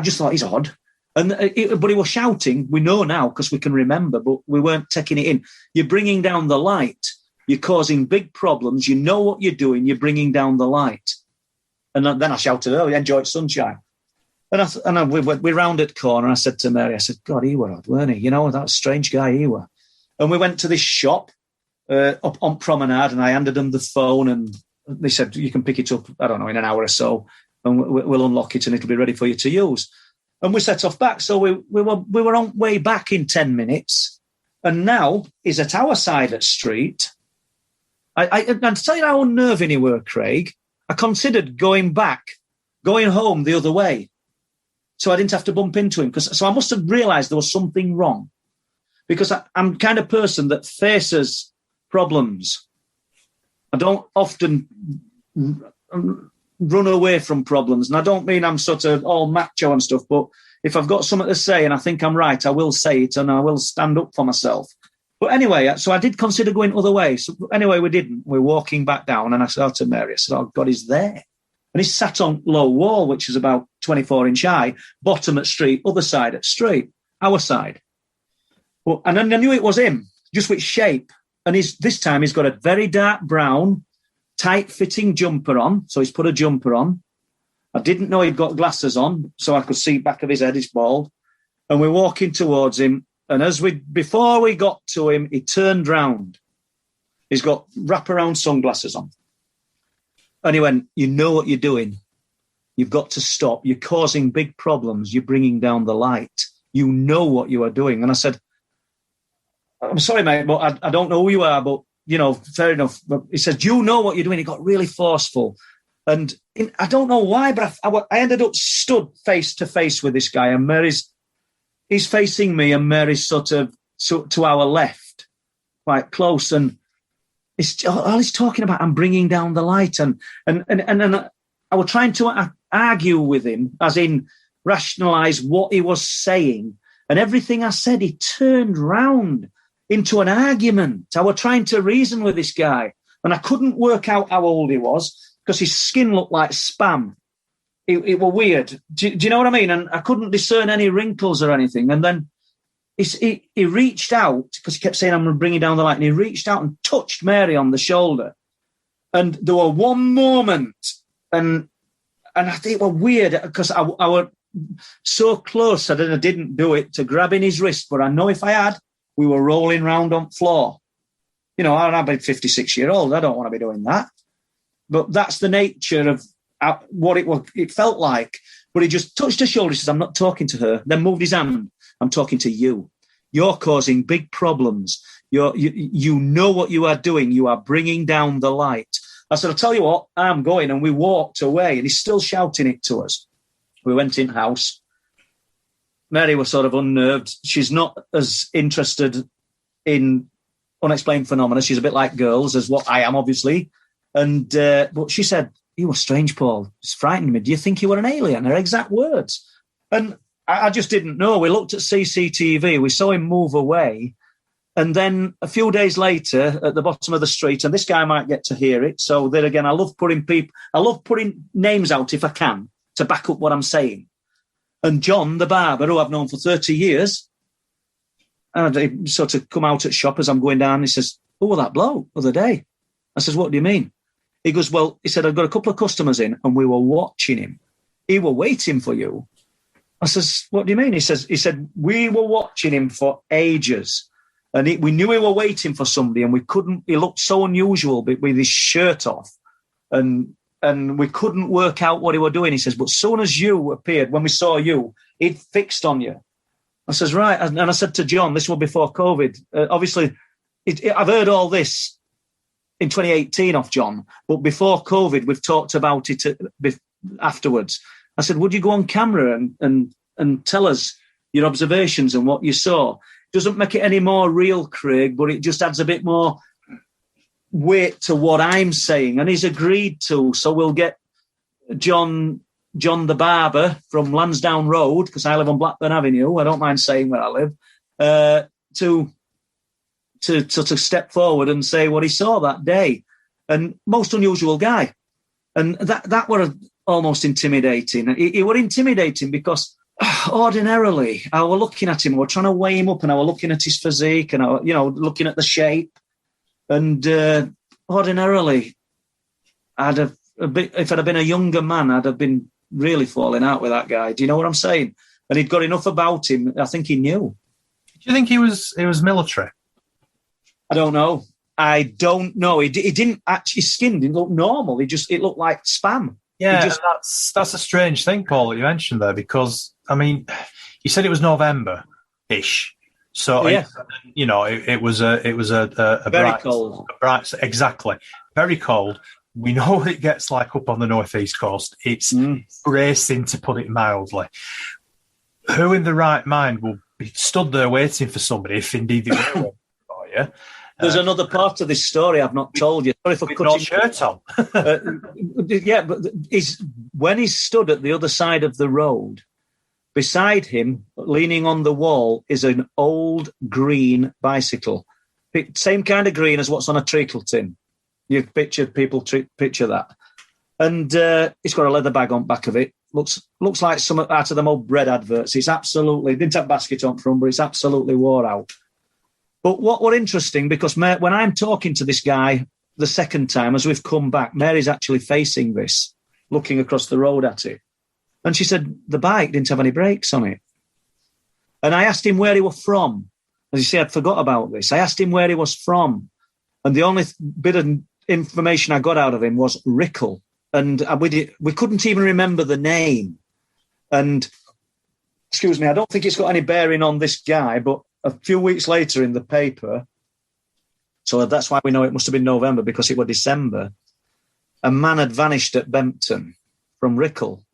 just thought, he's odd. But he was shouting. We know now because we can remember, but we weren't taking it in. You're bringing down the light. You're causing big problems. You know what you're doing. You're bringing down the light. And then I shouted, oh, enjoy sunshine. And we rounded the corner, and I said to Mary, I said, God, he were odd, weren't he? You know, that strange guy he were. And we went to this shop up on Promenade, and I handed them the phone, and they said, you can pick it up, I don't know, in an hour or so, and we'll unlock it and it'll be ready for you to use. And we set off back. So we were on way back in 10 minutes, and now he's at our side of the street. And to tell you how unnerving he were, Craig, I considered going home the other way, so I didn't have to bump into him. So I must have realised there was something wrong. Because I'm kind of person that faces problems. I don't often run away from problems. And I don't mean I'm sort of all macho and stuff, but if I've got something to say and I think I'm right, I will say it and I will stand up for myself. But anyway, so I did consider going other way. So anyway, we didn't. We're walking back down, and I said to Mary, I said, oh, God, he's there. And he's sat on low wall, which is about 24 inch high, bottom at street, other side at street, our side. Well, and I knew it was him, just which shape. And this time he's got a very dark brown, tight-fitting jumper on. So he's put a jumper on. I didn't know he'd got glasses on, so I could see back of his head, he's bald. And we're walking towards him. And before we got to him, he turned round. He's got wraparound sunglasses on. And he went, you know what you're doing. You've got to stop. You're causing big problems. You're bringing down the light. You know what you are doing. And I said, I'm sorry, mate, but I don't know who you are, but, you know, fair enough. But he said, you know what you're doing. He got really forceful. And I don't know why, but I ended up stood face to face with this guy, and he's facing me, and Mary's sort of to our left, quite close, and all he's talking about, I'm bringing down the light, and I was trying to argue with him, as in rationalise what he was saying, and everything I said, he turned round into an argument. I was trying to reason with this guy, and I couldn't work out how old he was, because his skin looked like spam. It was weird. Do you know what I mean? And I couldn't discern any wrinkles or anything. And then he reached out, because he kept saying, I'm bringing down the light, and he reached out and touched Mary on the shoulder. And there was one moment, and I think it was weird, because I was so close, I didn't do it, to grabbing his wrist. But I know if I had, we were rolling round on the floor. You know, I've been 56 years old. I don't want to be doing that. But that's the nature of what it felt like. But he just touched her shoulder. He says, I'm not talking to her. Then moved his hand. I'm talking to you. You're causing big problems. You know what you are doing. You are bringing down the light. I said, I'll tell you what, I'm going. And we walked away. And he's still shouting it to us. We went in house. Mary was sort of unnerved. She's not as interested in unexplained phenomena. She's a bit like girls, as what I am, obviously. And but she said, "You were strange, Paul. It's frightening me. Do you think you were an alien?" Her exact words. And I just didn't know. We looked at CCTV. We saw him move away. And then a few days later, at the bottom of the street, and this guy might get to hear it. So there again, I love putting names out if I can to back up what I'm saying. And John, the barber, who I've known for 30 years, and he sort of come out at shop as I'm going down. He says, "Oh, well, that bloke the other day." I says, "What do you mean?" He goes, "Well," he said, "I've got a couple of customers in, and we were watching him. He were waiting for you." I says, "What do you mean?" He said, "We were watching him for ages, and we knew he were waiting for somebody, and we couldn't. He looked so unusual with his shirt off, and we couldn't work out what he were doing." He says, "But as soon as you appeared, when we saw you, he'd fixed on you." I says, "Right." And I said to John, this was before COVID. Obviously, I've heard all this in 2018 off John, but before COVID, we've talked about it afterwards. I said, "Would you go on camera and tell us your observations and what you saw?" Doesn't make it any more real, Craig, but it just adds a bit more weight to what I'm saying. And he's agreed to. So we'll get John the barber from Lansdowne Road, because I live on Blackburn Avenue. I don't mind saying where I live, to step forward and say what he saw that day. And most unusual guy. And that were almost intimidating. He were intimidating because ordinarily I were looking at him, I were trying to weigh him up, and I were looking at his physique, and I were, looking at the shape. And ordinarily I'd have if I'd have been a younger man, I'd have been really falling out with that guy. Do you know what I'm saying? And he'd got enough about him. I think he knew. Do you think he was military? I don't know. He didn't actually, his skin didn't look normal. It looked like spam. Yeah, that's a strange thing, Paul, that you mentioned there, because, I mean, you said it was November-ish. So, yeah. It was a very cold. Exactly. Very cold. We know what it gets like up on the northeast coast. It's bracing, to put it mildly. Who in the right mind will be stood there waiting for somebody, if indeed they were waiting for you? There's another part of this story I've not told you. Sorry for cutting. No shirt on. But when he stood at the other side of the road, beside him, leaning on the wall, is an old green bicycle. Same kind of green as what's on a treacle tin. You've pictured picture that. And it's got a leather bag on back of it. Looks like some out of them old bread adverts. It's absolutely, didn't have basket on front, but it's absolutely wore out. But what interesting, because when I'm talking to this guy the second time, as we've come back, Mary's actually facing this, looking across the road at it. And she said the bike didn't have any brakes on it. And I asked him where he was from. As you say, I'd forgot about this. I asked him where he was from. And the only bit of information I got out of him was Rickle. And we couldn't even remember the name. And, excuse me, I don't think it's got any bearing on this guy, but a few weeks later in the paper, so that's why we know it must have been November, because it was December, a man had vanished at Bempton from Rickle.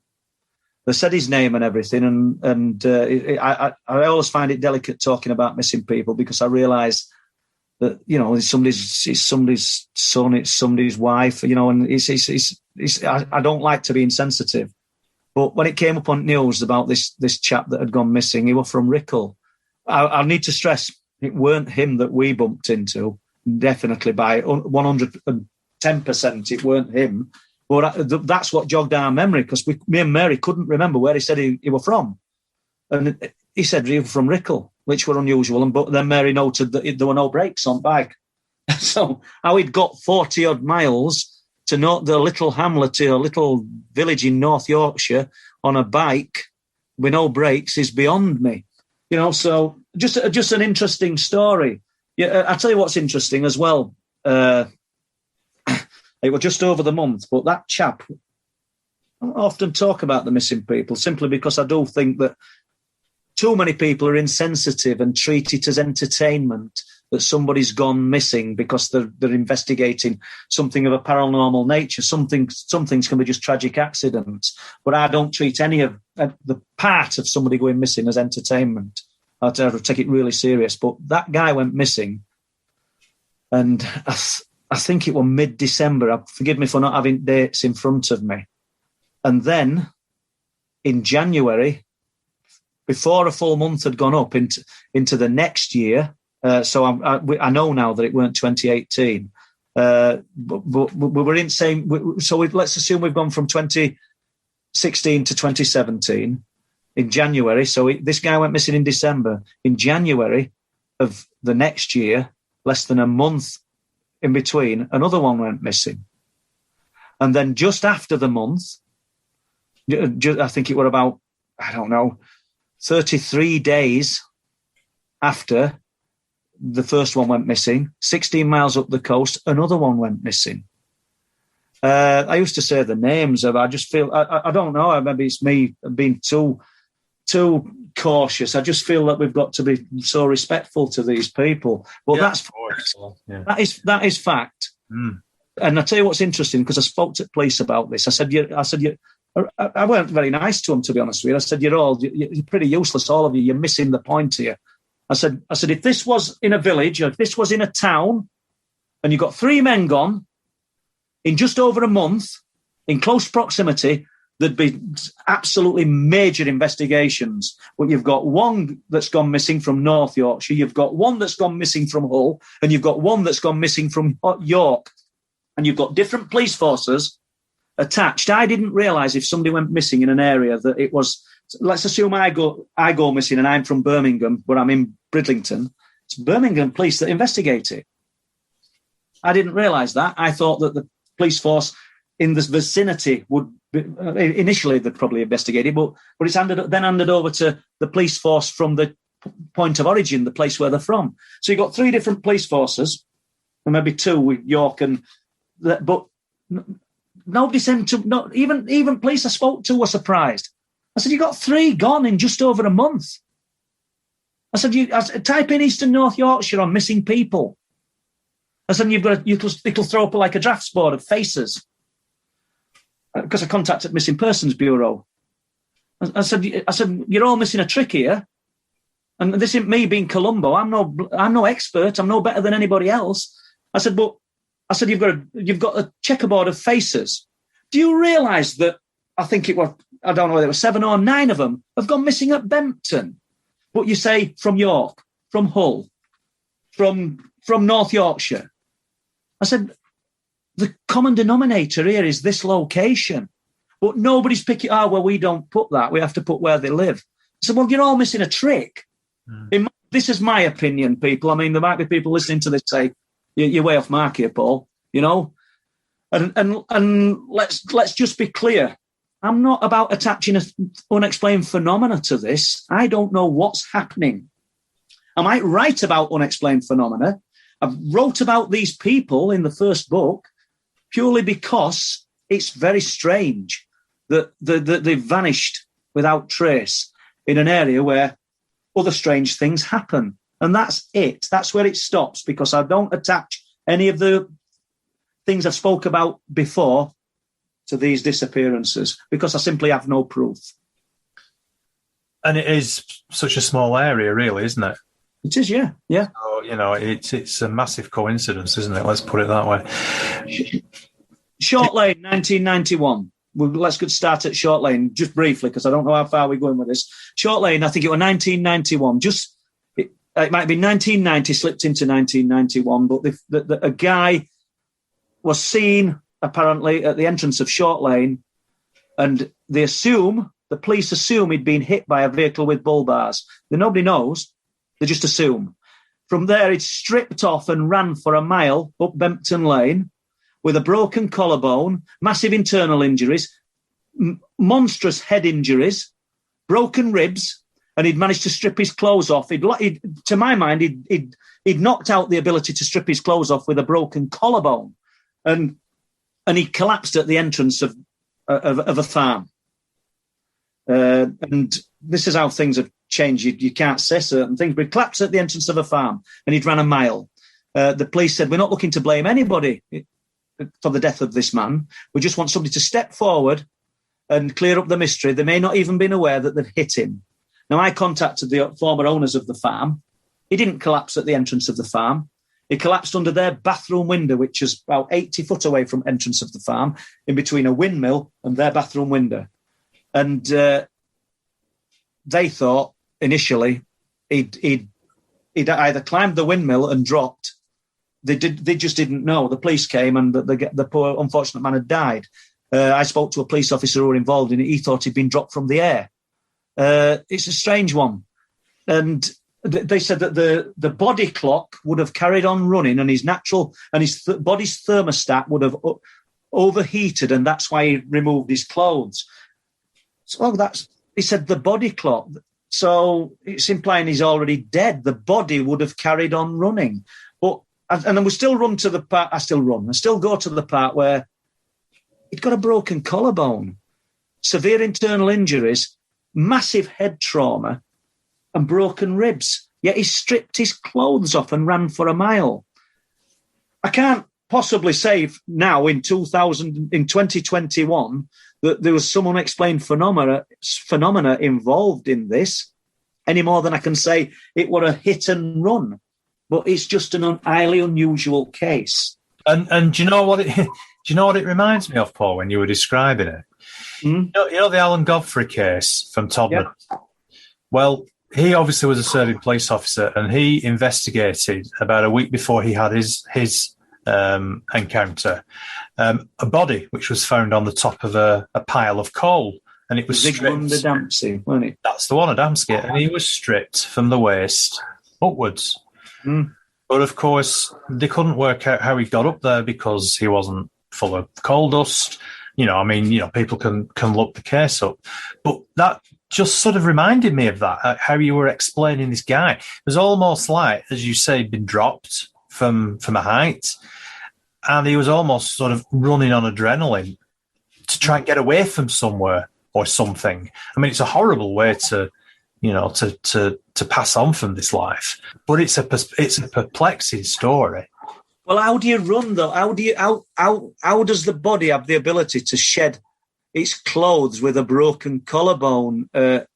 They said his name and everything, and I always find it delicate talking about missing people because I realise that, you know, it's somebody's son, it's somebody's wife, you know, and I don't like to be insensitive. But when it came up on news about this chap that had gone missing, he was from Rickle. I need to stress, it weren't him that we bumped into, definitely by 110%, it weren't him. But that's what jogged our memory, because me and Mary couldn't remember where he said he was from. And he said he was from Rickle, which were unusual. But then Mary noted that there were no brakes on bike. So how he'd got 40-odd miles to note the little hamlet, a little village in North Yorkshire, on a bike with no brakes is beyond me. You know, so just an interesting story. Yeah, I'll tell you what's interesting as well. It was just over the month, but that chap, I don't often talk about the missing people simply because I do think that too many people are insensitive and treat it as entertainment that somebody's gone missing because they're investigating something of a paranormal nature. Some things can be just tragic accidents, but I don't treat any of the part of somebody going missing as entertainment. I take it really serious. But that guy went missing, and I think it was mid-December. Forgive me for not having dates in front of me. And then in January, before a full month had gone up into the next year, so I know now that it weren't 2018. But we were in same. So let's assume we've gone from 2016 to 2017 in January. So this guy went missing in December. In January of the next year, less than a month in between, another one went missing. And then just after the month, I think it were about, 33 days after the first one went missing, 16 miles up the coast, another one went missing. I used to say the names of, I just feel, I don't know, maybe it's me being too cautious. I just feel that we've got to be so respectful to these people. But that is fact. Mm. And I tell you what's interesting, because I spoke to police about this. I said, I weren't very nice to them, to be honest with you. I said, you're pretty useless, all of you. You're missing the point here. I said, if this was in a village, or if this was in a town, and you got 3 men gone in just over a month, in close proximity, there'd be absolutely major investigations. But you've got one that's gone missing from North Yorkshire, you've got one that's gone missing from Hull, and you've got one that's gone missing from York. And you've got different police forces attached. I didn't realise if somebody went missing in an area that it was, let's assume I go missing and I'm from Birmingham, but I'm in Bridlington. It's Birmingham police that investigate it. I didn't realise that. I thought that the police force in this vicinity would initially they'd probably investigate it, but it's handed over to the police force from the point of origin, the place where they're from. So you've got 3 different police forces, and maybe 2 with York but nobody seemed to. Not even police I spoke to were surprised. I said, you got 3 gone in just over a month. I said, type in Eastern North Yorkshire on missing people. I said, it'll throw up like a drafts board of faces. Because I contacted Missing Persons Bureau. I said, you're all missing a trick here. And this isn't me being Columbo. I'm no expert. I'm no better than anybody else. I said, you've got a checkerboard of faces. Do you realise that I think it was, I don't know whether it was 7 or 9 of them have gone missing at Bempton? But you say from York, from Hull, from North Yorkshire. I said, the common denominator here is this location. But nobody's picking, we don't put that. We have to put where they live. I said, well, you're all missing a trick. Mm. This is my opinion, people. I mean, there might be people listening to this say, you're way off mark here, Paul, you know? And let's just be clear. I'm not about attaching an unexplained phenomena to this. I don't know what's happening. I might write about unexplained phenomena. I've wrote about these people in the first book purely because it's very strange that they've vanished without trace in an area where other strange things happen. And that's it. That's where it stops, because I don't attach any of the things I've spoke about before to these disappearances because I simply have no proof. And it is such a small area, really, isn't it? It is, yeah. So, it's a massive coincidence, isn't it? Let's put it that way. Short Lane, 1991. Let's get start at Short Lane just briefly because I don't know how far we're going with this. Short Lane, I think it was 1991. It might be 1990, slipped into 1991, but a guy was seen apparently at the entrance of Short Lane, and the police assume he'd been hit by a vehicle with bull bars. Nobody knows. They just assume. From there, he'd stripped off and ran for a mile up Bempton Lane with a broken collarbone, massive internal injuries, monstrous head injuries, broken ribs, and he'd managed to strip his clothes off. To my mind, he'd knocked out the ability to strip his clothes off with a broken collarbone, and he collapsed at the entrance of a farm. And this is how things have changed. You can't say certain things, but he collapsed at the entrance of a farm, and he'd ran a mile. The police said, we're not looking to blame anybody for the death of this man. We just want somebody to step forward and clear up the mystery. They may not even been aware that they'd hit him. Now, I contacted the former owners of the farm. He didn't collapse at the entrance of the farm. He collapsed under their bathroom window, which is about 80 foot away from entrance of the farm, in between a windmill and their bathroom window. And they thought initially he'd either climbed the windmill and dropped. They just didn't know. The police came, and the poor unfortunate man had died. I spoke to a police officer who were involved in it. He thought he'd been dropped from the air. It's a strange one. And they said that the body clock would have carried on running, and his body's thermostat would have overheated, and that's why he removed his clothes. So he said the body clock. So it's implying he's already dead. The body would have carried on running. And then we still run to the part. I still go to the part where he'd got a broken collarbone, severe internal injuries, massive head trauma, and broken ribs. Yet he stripped his clothes off and ran for a mile. I can't possibly say now in 2021 that there was some unexplained phenomena involved in this, any more than I can say it were a hit and run. But it's just an highly unusual case. And do you know what it reminds me of, Paul, when you were describing it? Mm-hmm. You know the Alan Godfrey case from Todmorden? Yep. Well, he obviously was a serving police officer, and he investigated about a week before he had his encounter a body which was found on the top of a pile of coal, and it was stripped. Dempsey, wasn't it? That's the one, Adamski, and he was stripped from the waist upwards. Mm. But of course, they couldn't work out how he got up there because he wasn't full of coal dust. People can look the case up. But that just sort of reminded me of that, how you were explaining this guy. It was almost like, as you say, been dropped from a height, and he was almost sort of running on adrenaline to try and get away from somewhere or something. I mean, it's a horrible way to pass on from this life, but it's a perplexing story. Well, how do you run though? How does the body have the ability to shed its clothes with a broken collarbone? And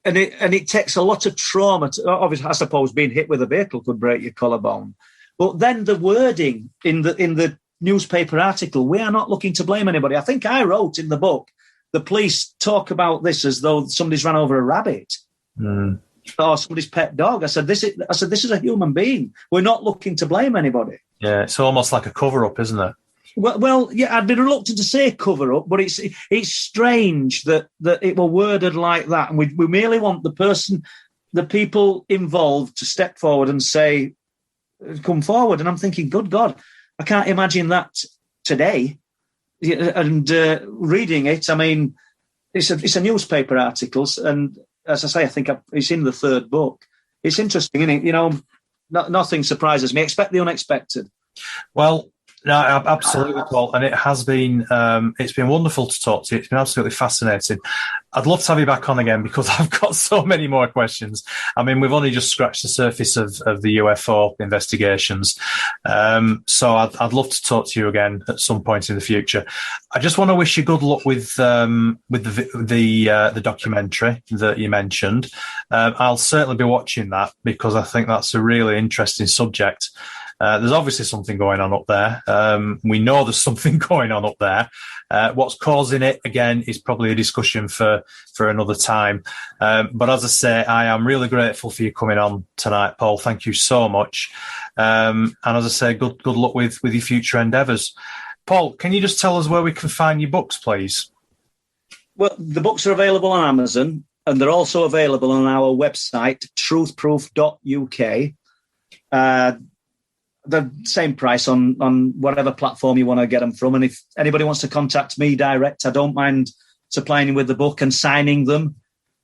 it takes a lot of trauma. Obviously, I suppose being hit with a vehicle could break your collarbone, but then the wording in the newspaper article, we are not looking to blame anybody. I think I wrote in the book, the police talk about this as though somebody's ran over a rabbit or somebody's pet dog. I said, this is a human being. We're not looking to blame anybody. Yeah, it's almost like a cover-up, isn't it? Well, yeah, I'd be reluctant to say cover-up, but it's strange that it were worded like that, and we merely want the people involved to step forward and say, come forward. And I'm thinking, good God, I can't imagine that today. And reading it, I mean, it's a newspaper article, and as I say, I think it's in the third book. It's interesting, isn't it? Nothing surprises me. Expect the unexpected. Well, No, absolutely, Paul. And it has been, it's been wonderful to talk to you. It's been absolutely fascinating. I'd love to have you back on again because I've got so many more questions. I mean, we've only just scratched the surface of the UFO investigations. So I'd love to talk to you again at some point in the future. I just want to wish you good luck with the documentary that you mentioned. I'll certainly be watching that because I think that's a really interesting subject. There's obviously something going on up there. We know there's something going on up there. What's causing it, again, is probably a discussion for another time. But as I say, I am really grateful for you coming on tonight, Paul. Thank you so much. And as I say, good luck with your future endeavours. Paul, can you just tell us where we can find your books, please? Well, the books are available on Amazon, and they're also available on our website, truthproof.uk. The same price on whatever platform you want to get them from. And if anybody wants to contact me direct, I don't mind supplying you with the book and signing them.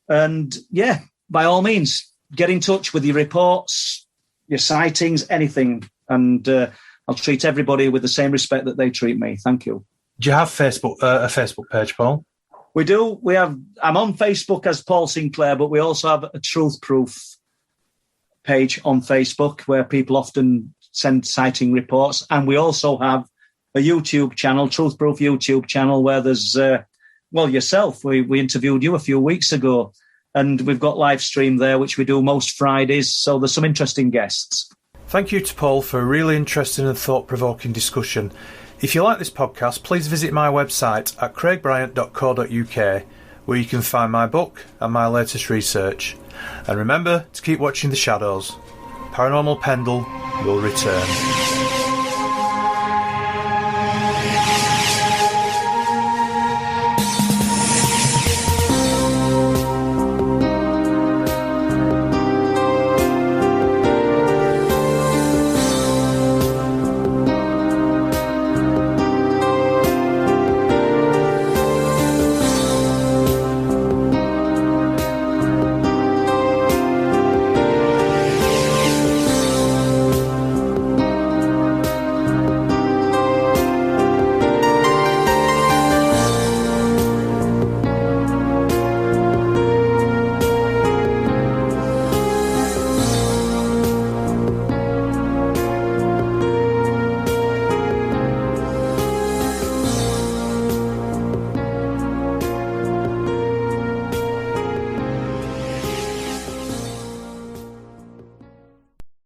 And yeah, by all means, get in touch with your reports, your sightings, anything. And I'll treat everybody with the same respect that they treat me. Thank you. Do you have a Facebook page, Paul? We do. I'm on Facebook as Paul Sinclair, but we also have a Truth Proof page on Facebook where people often send sighting reports. And we also have a YouTube channel, Truth Proof YouTube channel, where there's, yourself. We interviewed you a few weeks ago, and we've got live stream there, which we do most Fridays. So there's some interesting guests. Thank you to Paul for a really interesting and thought-provoking discussion. If you like this podcast, please visit my website at craigbryant.co.uk, where you can find my book and my latest research. And remember to keep watching the shadows. Paranormal Pendle will return.